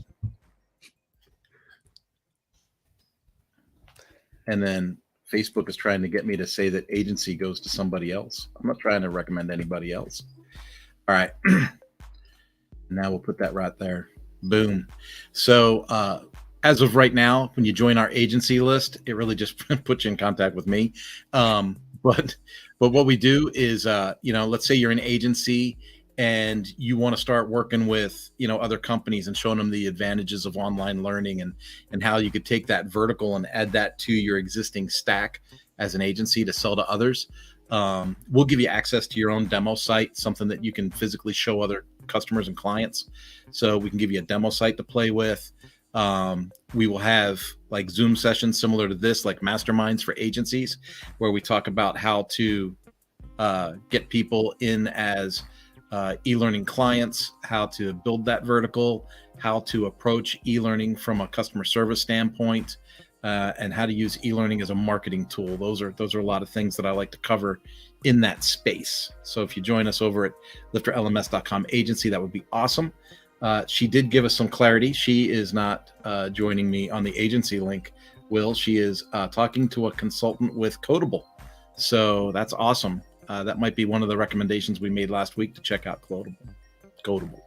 Speaker 2: And then Facebook is trying to get me to say that agency goes to somebody else. I'm not trying to recommend anybody else. All right. Now we'll put that right there. Boom. So as of right now, when you join our agency list, it really just puts you in contact with me. But what we do is, let's say you're an agency and you want to start working with, other companies and showing them the advantages of online learning and how you could take that vertical and add that to your existing stack as an agency to sell to others. We'll give you access to your own demo site, something that you can physically show other customers and clients. So we can give you a demo site to play with. We will have like Zoom sessions similar to this, like masterminds for agencies, where we talk about how to get people in as e-learning clients, how to build that vertical, how to approach e-learning from a customer service standpoint, and how to use e-learning as a marketing tool. Those are a lot of things that I like to cover in that space. So if you join us over at lifterlms.com agency, that would be awesome. She did give us some clarity. She is not joining me on the agency link, Will. She is talking to a consultant with Codeable. So that's awesome. That might be one of the recommendations we made last week to check out Codeable.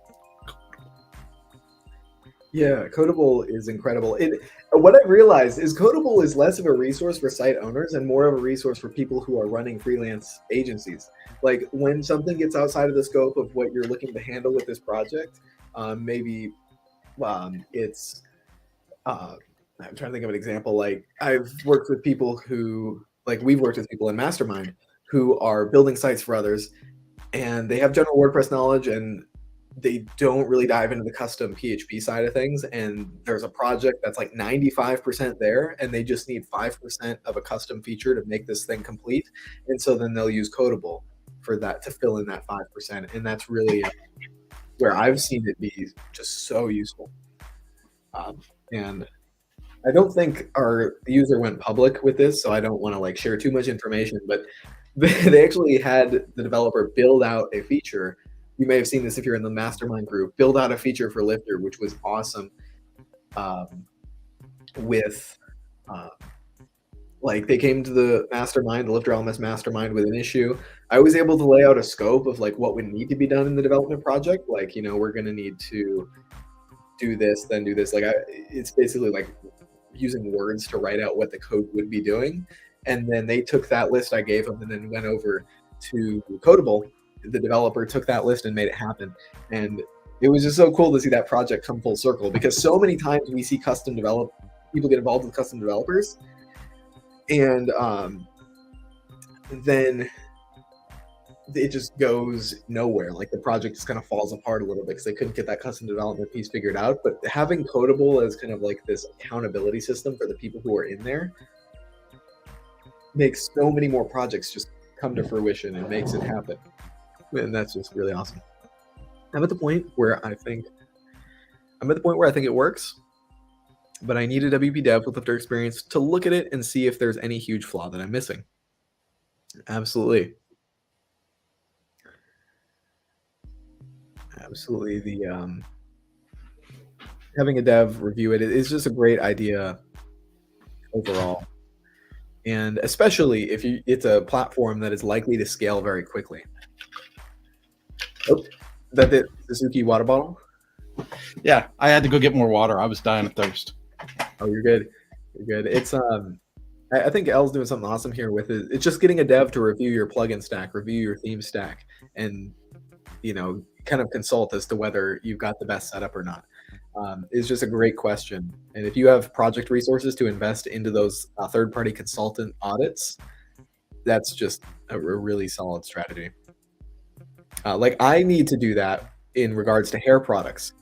Speaker 1: Yeah, Codeable is incredible. What I realized is Codeable is less of a resource for site owners and more of a resource for people who are running freelance agencies. Like when something gets outside of the scope of what you're looking to handle with this project, maybe it's I'm trying to think of an example. Like we've worked with people in Mastermind who are building sites for others, and they have general WordPress knowledge and they don't really dive into the custom PHP side of things. And there's a project that's like 95% there, and they just need 5% of a custom feature to make this thing complete. And so then they'll use Codeable for that to fill in that 5%. And that's really where I've seen it be just so useful. And I don't think our user went public with this, so I don't want to like share too much information, but they actually had the developer build out a feature. You may have seen this if you're in the mastermind group, build out a feature for Lifter, which was awesome. Like they came to the mastermind, the LifterLMS mastermind, with an issue. I was able to lay out a scope of like what would need to be done in the development project. Like, we're going to need to do this, then do this. Like it's basically like using words to write out what the code would be doing. And then they took that list I gave them and then went over to Codable. The developer took that list and made it happen. And it was just so cool to see that project come full circle, because so many times we see people get involved with custom developers, and then it just goes nowhere. Like the project just kind of falls apart a little bit because they couldn't get that custom development piece figured out. But having Codable as kind of like this accountability system for the people who are in there makes so many more projects just come to fruition and makes it happen. And that's just really awesome. I'm at the point where I think it works, but I need a WP dev with Lifter experience to look at it and see if there's any huge flaw that I'm missing. Absolutely. The having a dev review it is just a great idea overall, and especially if it's a platform that is likely to scale very quickly. Oh, that the Suzuki water bottle?
Speaker 2: Yeah, I had to go get more water. I was dying of thirst.
Speaker 1: Oh, you're good. You're good. It's I think L's doing something awesome here with it. It's just getting a dev to review your plugin stack, review your theme stack, and kind of consult as to whether you've got the best setup or not. Is just a great question. And if you have project resources to invest into those third-party consultant audits, that's just a really solid strategy. Like I need to do that in regards to hair products.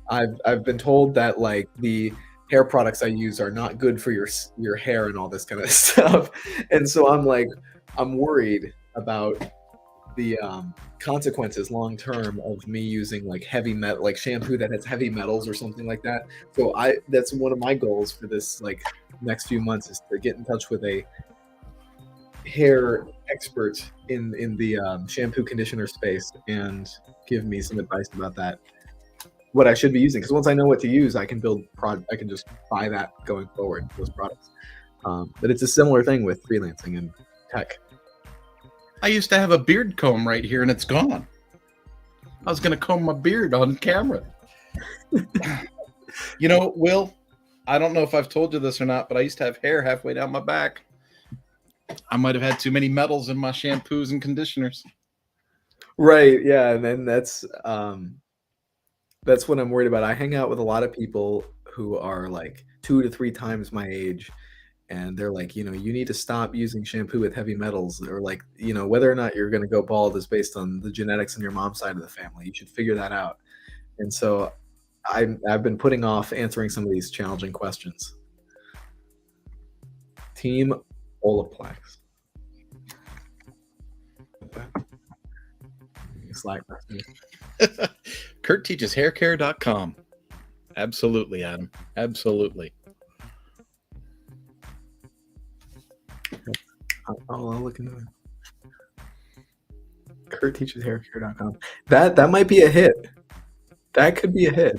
Speaker 1: I've been told that like the hair products I use are not good for your hair and all this kind of stuff. And so I'm worried about the consequences long term of me using like heavy metal, like shampoo that has heavy metals or something like that. So that's one of my goals for this like next few months is to get in touch with a hair expert in the shampoo conditioner space and give me some advice about that, what I should be using, because once I know what to use, I can just buy that going forward, those products. But it's a similar thing with freelancing and tech.
Speaker 2: I used to have a beard comb right here and it's gone. I was going to comb my beard on camera. Will, I don't know if I've told you this or not, but I used to have hair halfway down my back. I might have had too many metals in my shampoos and conditioners.
Speaker 1: Right. Yeah. And then that's what I'm worried about. I hang out with a lot of people who are like 2 to 3 times my age. And they're like, you need to stop using shampoo with heavy metals, or like, whether or not you're going to go bald is based on the genetics on your mom's side of the family. You should figure that out. And so I've been putting off answering some of these challenging questions. Team Olaplex. Slack message.
Speaker 2: Kurt teaches haircare.com. Absolutely, Adam. Absolutely.
Speaker 1: I'll look into it. Kurt teaches haircare.com. That might be a hit. That could be a hit.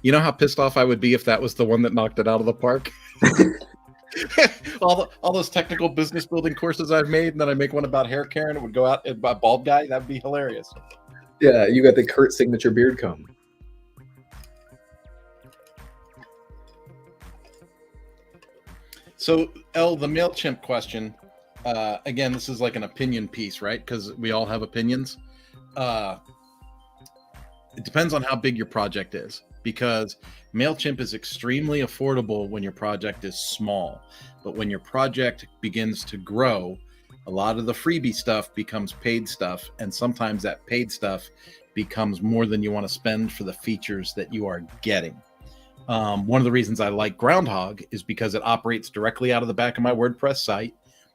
Speaker 2: You know how pissed off I would be if that was the one that knocked it out of the park? all those technical business building courses I've made, and then I make one about hair care and it would go out about bald guy. That'd be hilarious.
Speaker 1: Yeah, you got the Kurt signature beard comb.
Speaker 2: So, L, the MailChimp question, again, this is like an opinion piece, right? Because we all have opinions. It depends on how big your project is, because MailChimp is extremely affordable when your project is small. But when your project begins to grow, a lot of the freebie stuff becomes paid stuff. And sometimes that paid stuff becomes more than you want to spend for the features that you are getting. One of the reasons I like Groundhog is because it operates directly out of the back of my WordPress site.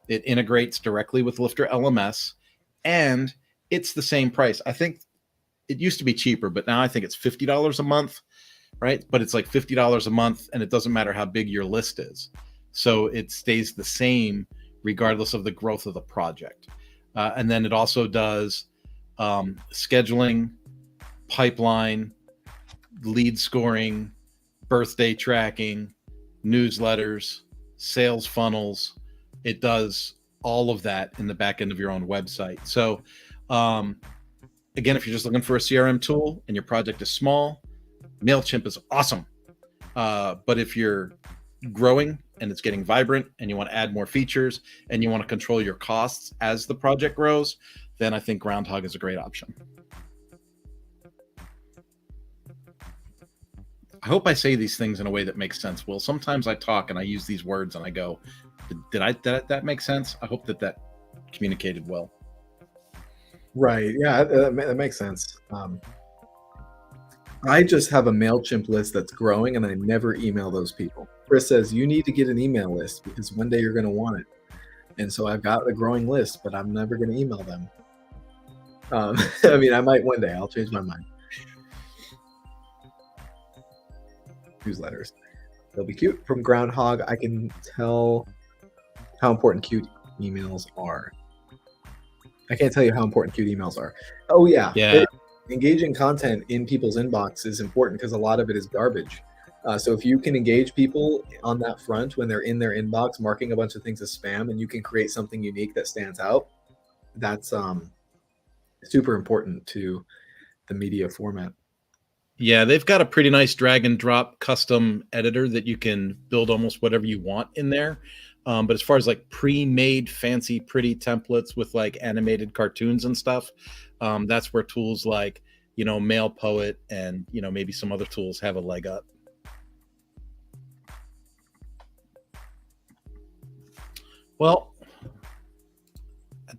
Speaker 2: It integrates directly with LifterLMS, and it's the same price. I think it used to be cheaper, but now I think it's $50 a month, right? But it's like $50 a month, and it doesn't matter how big your list is. So it stays the same regardless of the growth of the project. And then it also does scheduling, pipeline, lead scoring, birthday tracking, newsletters, sales funnels. It does all of that in the back end of your own website. So again, if you're just looking for a CRM tool and your project is small, MailChimp is awesome. But if you're growing and it's getting vibrant and you want to add more features and you want to control your costs as the project grows, then I think Groundhog is a great option. I hope I say these things in a way that makes sense, Will. Sometimes I talk and I use these words and I go, did that make sense? I hope that communicated well.
Speaker 1: Right. Yeah, that makes sense. I just have a MailChimp list that's growing and I never email those people. Chris says, you need to get an email list because one day you're going to want it. And so I've got a growing list, but I'm never going to email them. I mean, I might one day. I'll change my mind. Newsletters. They'll be cute. From Groundhog, I can tell how important cute emails are. I can't tell you how important cute emails are. Oh, yeah. Engaging content in people's inbox is important because a lot of it is garbage. So if you can engage people on that front when they're in their inbox, marking a bunch of things as spam, and you can create something unique that stands out, that's super important to the media format.
Speaker 2: Yeah, they've got a pretty nice drag and drop custom editor that you can build almost whatever you want in there. But as far as like pre-made fancy pretty templates with like animated cartoons and stuff, that's where tools like, Mail Poet and, maybe some other tools have a leg up. Well, at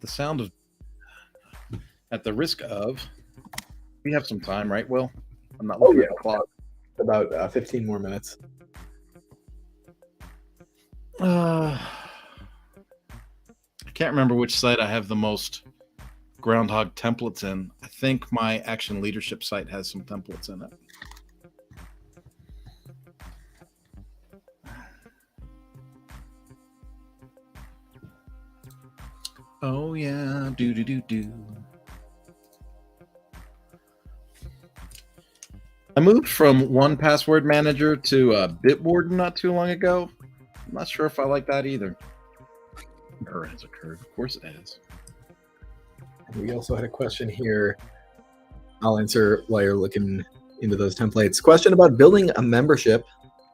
Speaker 2: the risk of, we have some time, right, Will? I'm not looking at the clock.
Speaker 1: About 15 more minutes.
Speaker 2: I can't remember which site I have the most Groundhog templates in. I think my Action Leadership site has some templates in it. Oh yeah, do. I moved from 1Password Manager to Bitwarden not too long ago. I'm not sure if I like that either. Error has occurred. Of course it has.
Speaker 1: We also had a question here. I'll answer while you're looking into those templates. Question about building a membership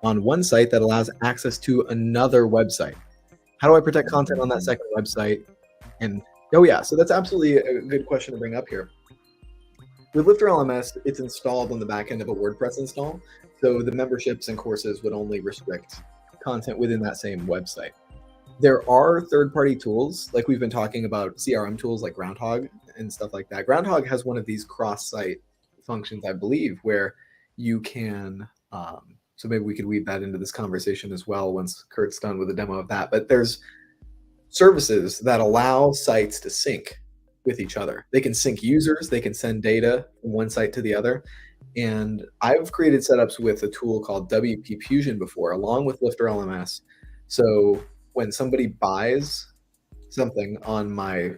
Speaker 1: on one site that allows access to another website. How do I protect content on that second website? And so that's absolutely a good question to bring up here. With LifterLMS, it's installed on the back end of a WordPress install. So the memberships and courses would only restrict content within that same website. There are third-party tools, like we've been talking about CRM tools like Groundhog and stuff like that. Groundhog has one of these cross-site functions, I believe, where you can, so maybe we could weave that into this conversation as well once Kurt's done with a demo of that. But there's services that allow sites to sync with each other. They can sync users, they can send data from one site to the other. And I've created setups with a tool called WP Fusion before, along with LifterLMS. So when somebody buys something on my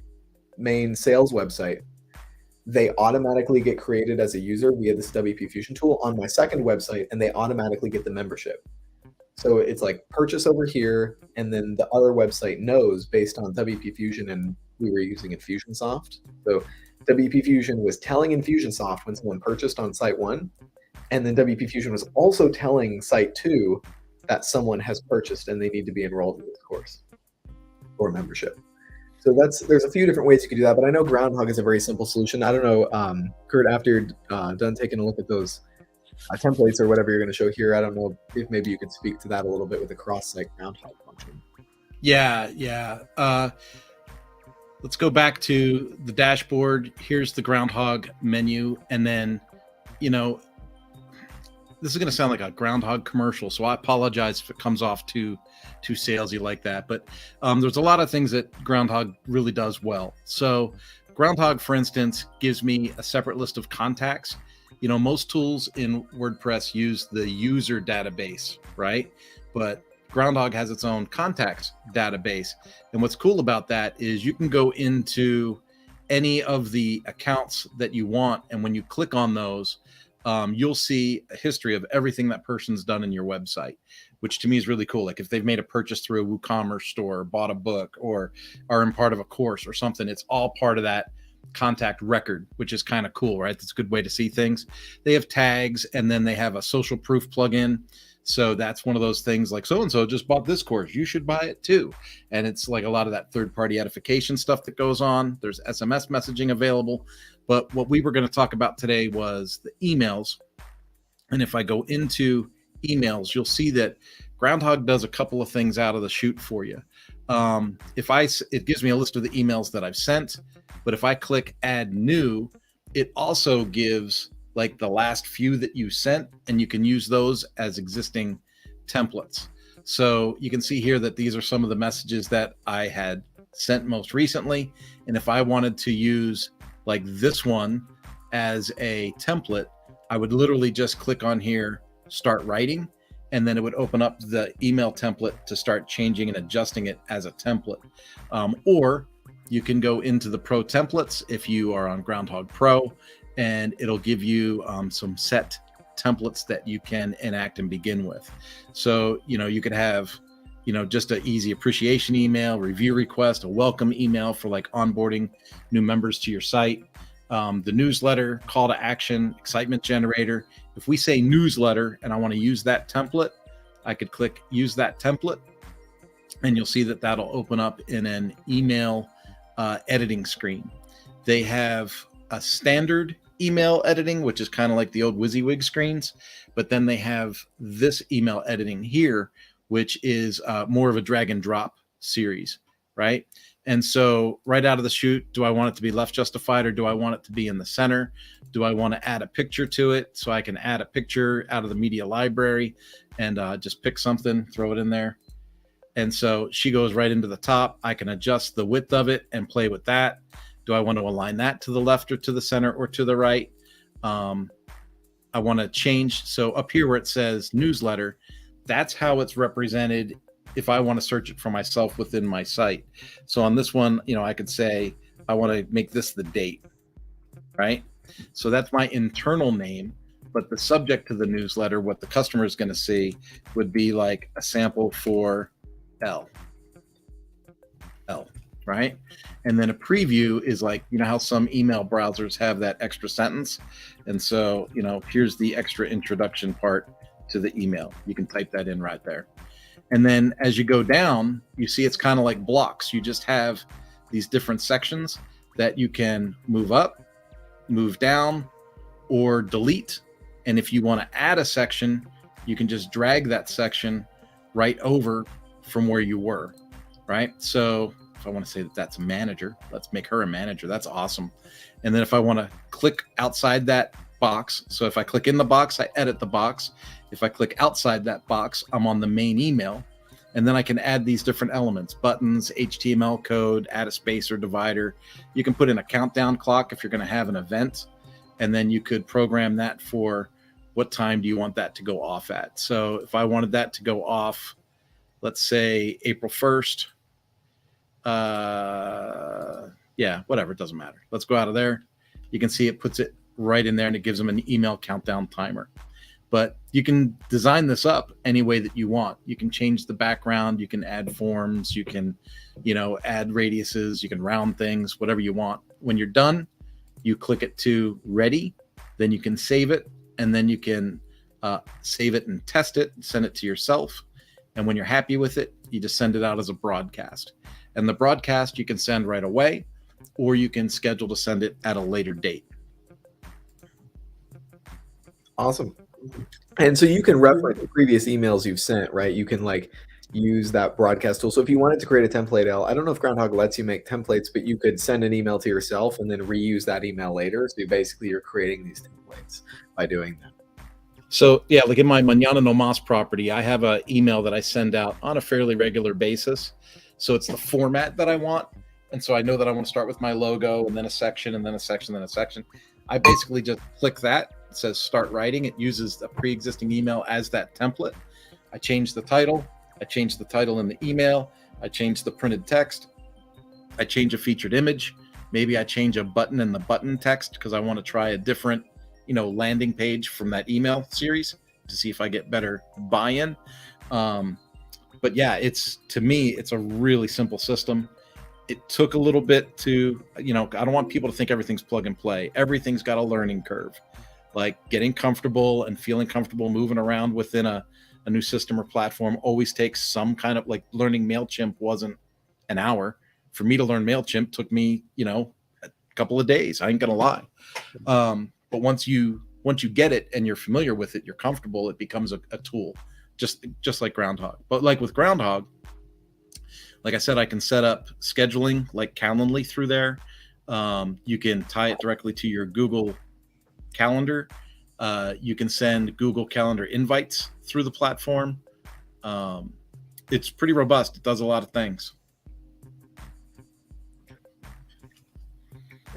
Speaker 1: main sales website, they automatically get created as a user via this WP Fusion tool on my second website, and they automatically get the membership. So it's like purchase over here, and then the other website knows based on WP Fusion, and we were using Infusionsoft. So WP Fusion was telling Infusionsoft when someone purchased on site 1, and then WP Fusion was also telling site 2 that someone has purchased and they need to be enrolled in this course or membership. So there's a few different ways you could do that, but I know Groundhog is a very simple solution. I don't know, Kurt, after you're done taking a look at those templates or whatever you're going to show here, I don't know if maybe you could speak to that a little bit with the cross-site Groundhog function.
Speaker 2: Yeah. Let's go back to the dashboard. Here's the Groundhog menu. And then, this is going to sound like a Groundhog commercial, so I apologize if it comes off too salesy like that. But there's a lot of things that Groundhog really does well. So Groundhog, for instance, gives me a separate list of contacts. Most tools in WordPress use the user database, right? But Groundhog has its own contacts database. And what's cool about that is you can go into any of the accounts that you want. And when you click on those, you'll see a history of everything that person's done in your website, which to me is really cool. Like if they've made a purchase through a WooCommerce store, bought a book, or are in part of a course or something, it's all part of that contact record, which is kind of cool, right? That's a good way to see things. They have tags, and then they have a social proof plugin. So that's one of those things like, so-and-so just bought this course, you should buy it too. And it's like a lot of that third-party edification stuff that goes on. There's SMS messaging available. But what we were going to talk about today was the emails. And if I go into emails, you'll see that Groundhog does a couple of things out of the chute for you. It gives me a list of the emails that I've sent, but if I click add new, it also gives like the last few that you sent, and you can use those as existing templates. So you can see here that these are some of the messages that I had sent most recently. And if I wanted to use like this one as a template, I would literally just click on here, start writing, and then it would open up the email template to start changing and adjusting it as a template. Or you can go into the Pro templates if you are on Groundhog Pro, and it'll give you some set templates that you can enact and begin with. So, you could have, just an easy appreciation email, review request, a welcome email for like onboarding new members to your site, the newsletter, call to action, excitement generator. If we say newsletter and I want to use that template, I could click use that template, and you'll see that that'll open up in an email editing screen. They have a standard email editing, which is kind of like the old WYSIWYG screens, but then they have this email editing here, which is more of a drag and drop series, right? And so right out of the chute, do I want it to be left justified, or do I want it to be in the center? Do I want to add a picture to it? So I can add a picture out of the media library and just pick something, throw it in there. And so she goes right into the top. I can adjust the width of it and play with that. Do I want to align that to the left or to the center or to the right? I want to change. So up here where it says newsletter, that's how it's represented if I want to search it for myself within my site. So on this one, I could say, I want to make this the date, right? So that's my internal name, but the subject to the newsletter, what the customer is going to see, would be like a sample for L, right? And then a preview is like, how some email browsers have that extra sentence. And so, here's the extra introduction part to the email. You can type that in right there. And then as you go down, you see it's kind of like blocks. You just have these different sections that you can move up, move down, or delete. And if you want to add a section, you can just drag that section right over from where you were, right? So if I want to say that that's a manager, let's make her a manager. That's awesome. And then if I want to click outside that box, so if I click in the box, I edit the box. If I click outside that box, I'm on the main email. And then I can add these different elements, buttons, HTML code, add a spacer divider. You can put in a countdown clock if you're going to have an event. And then you could program that for what time do you want that to go off at. So if I wanted that to go off, let's say April 1st, whatever, it doesn't matter. Let's go out of there. You can see it puts it right in there, and it gives them an email countdown timer. But you can design this up any way that you want. You can change the background, you can add forms, you can, add radiuses, you can round things, whatever you want. When you're done, you click it to ready, then you can save it, and then you can save it and test it, send it to yourself. And when you're happy with it, you just send it out as a broadcast. And the broadcast you can send right away, or you can schedule to send it at a later date.
Speaker 1: Awesome. And so you can reference previous emails you've sent, right? You can use that broadcast tool. So if you wanted to create a template, I don't know if Groundhog lets you make templates, but you could send an email to yourself and then reuse that email later. So you're creating these templates by doing that.
Speaker 2: So yeah, like in my Mañana No Mas property, I have an email that I send out on a fairly regular basis. So it's the format that I want. And so I know that I want to start with my logo and then a section and then a section, then a section. I basically just click that. It says start writing. It uses a pre-existing email as that template. I change the title. I change the title in the email. I change the printed text. I change a featured image. Maybe I change a button in the button text because I want to try a different, landing page from that email series to see if I get better buy-in. But yeah, to me, it's a really simple system. It took a little bit to, I don't want people to think everything's plug and play. Everything's got a learning curve. Like getting comfortable and feeling comfortable moving around within a new system or platform always takes some kind of, like, learning MailChimp wasn't an hour. For me to learn MailChimp took me, a couple of days. I ain't gonna lie. But once you get it and you're familiar with it, you're comfortable, it becomes a tool, just like Groundhog. But like with Groundhog, like I said, I can set up scheduling like Calendly through there. You can tie it directly to your Google Calendar. You can send Google Calendar invites through the platform. It's pretty robust. It does a lot of things.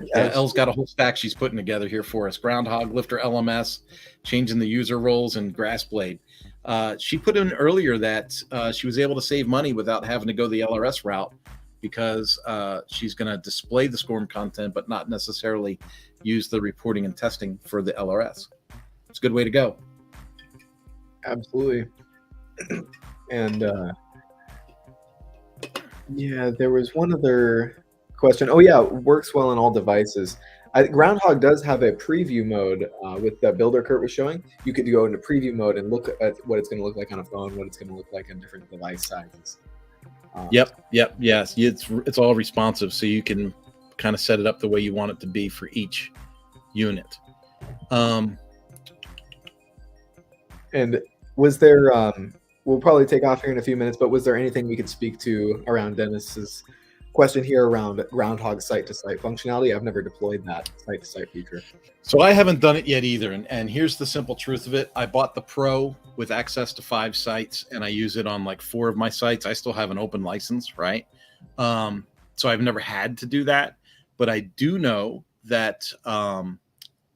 Speaker 2: Yeah, Elle's got a whole stack she's putting together here for us. Groundhog, LifterLMS, changing the user roles, and Grassblade. She put in earlier that she was able to save money without having to go the LRS route because she's going to display the SCORM content, but not necessarily use the reporting and testing for the LRS. It's a good way to go.
Speaker 1: Absolutely. And yeah, there was one other question. Oh yeah, works well on all devices. Groundhog does have a preview mode with the builder Kurt was showing. You could go into preview mode and look at what it's going to look like on a phone, what it's going to look like on different device sizes.
Speaker 2: Yes. It's all responsive, so you can kind of set it up the way you want it to be for each unit.
Speaker 1: And was there, we'll probably take off here in a few minutes, but was there anything we could speak to around Dennis's question here around Groundhog site-to-site functionality? I've never deployed that site-to-site feature.
Speaker 2: So I haven't done it yet either. And here's the simple truth of it. I bought the Pro with access to 5 sites, and I use it on like 4 of my sites. I still have an open license, right? So I've never had to do that. But I do know that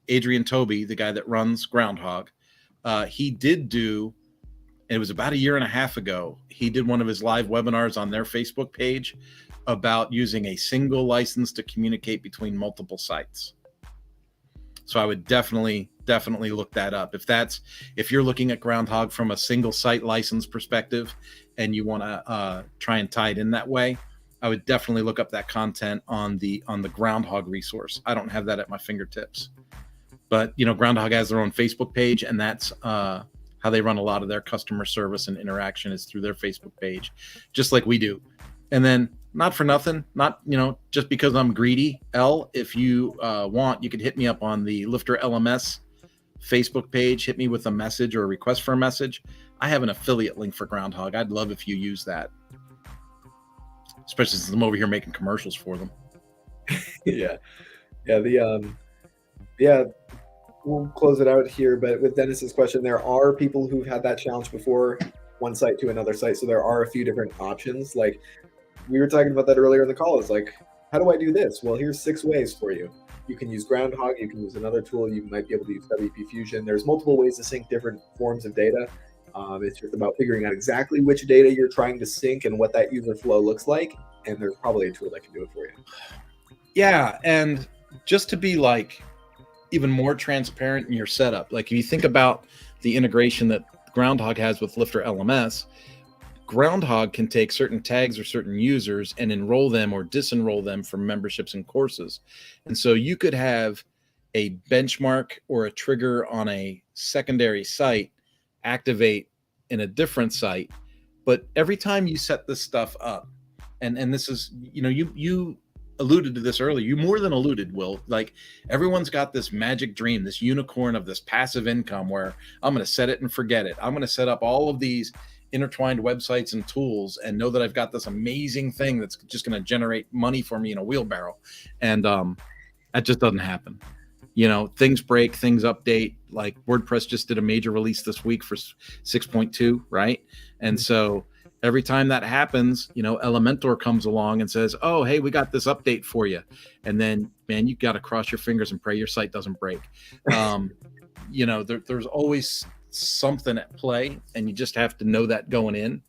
Speaker 2: Adrian Toby, the guy that runs Groundhog, he did do, it was about a year and a half ago, he did one of his live webinars on their Facebook page about using a single license to communicate between multiple sites. So I would definitely look that up. If you're looking at Groundhog from a single site license perspective and you want to try and tie it in that way, I would definitely look up that content on the Groundhog resource. I don't have that at my fingertips. But, Groundhog has their own Facebook page, and that's how they run a lot of their customer service and interaction is through their Facebook page, just like we do. And then, not for nothing, not, just because I'm greedy, Elle, if you want, you can hit me up on the LifterLMS Facebook page, hit me with a message or a request for a message. I have an affiliate link for Groundhog. I'd love if you use that, especially since I'm over here making commercials for them.
Speaker 1: Yeah. We'll close it out here, but with Dennis's question, there are people who've had that challenge before, one site to another site. So there are a few different options. Like we were talking about that earlier in the call. It's like, how do I do this? Well, here's 6 ways for you. You can use Groundhog. You can use another tool. You might be able to use WP Fusion. There's multiple ways to sync different forms of data. It's just about figuring out exactly which data you're trying to sync and what that user flow looks like. And there's probably a tool that can do it for you.
Speaker 2: Yeah. And just to be like even more transparent in your setup, like if you think about the integration that Groundhog has with LifterLMS, Groundhog can take certain tags or certain users and enroll them or disenroll them from memberships and courses. And so you could have a benchmark or a trigger on a secondary site activate in a different site. But every time you set this stuff up, and this is, you alluded to this earlier, you more than alluded, Will, like everyone's got this magic dream, this unicorn of this passive income where I'm going to set it and forget it. I'm going to set up all of these intertwined websites and tools and know that I've got this amazing thing that's just going to generate money for me in a wheelbarrow. And that just doesn't happen. Things break, things update. Like WordPress just did a major release this week for 6.2, right? And so every time that happens, Elementor comes along and says, oh, hey, we got this update for you. And then, man, you got to cross your fingers and pray your site doesn't break. There's always something at play, and you just have to know that going in,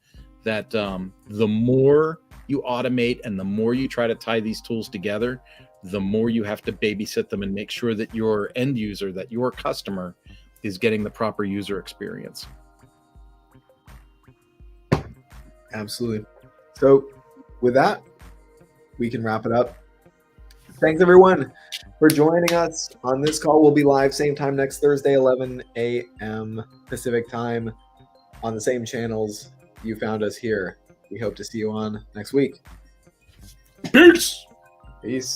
Speaker 2: that the more you automate and the more you try to tie these tools together, the more you have to babysit them and make sure that your end user, that your customer is getting the proper user experience.
Speaker 1: Absolutely. So with that, we can wrap it up. Thanks everyone for joining us on this call. We'll be live same time next Thursday, 11 a.m. Pacific time on the same channels you found us here. We hope to see you on next week.
Speaker 2: Peace.
Speaker 1: Peace.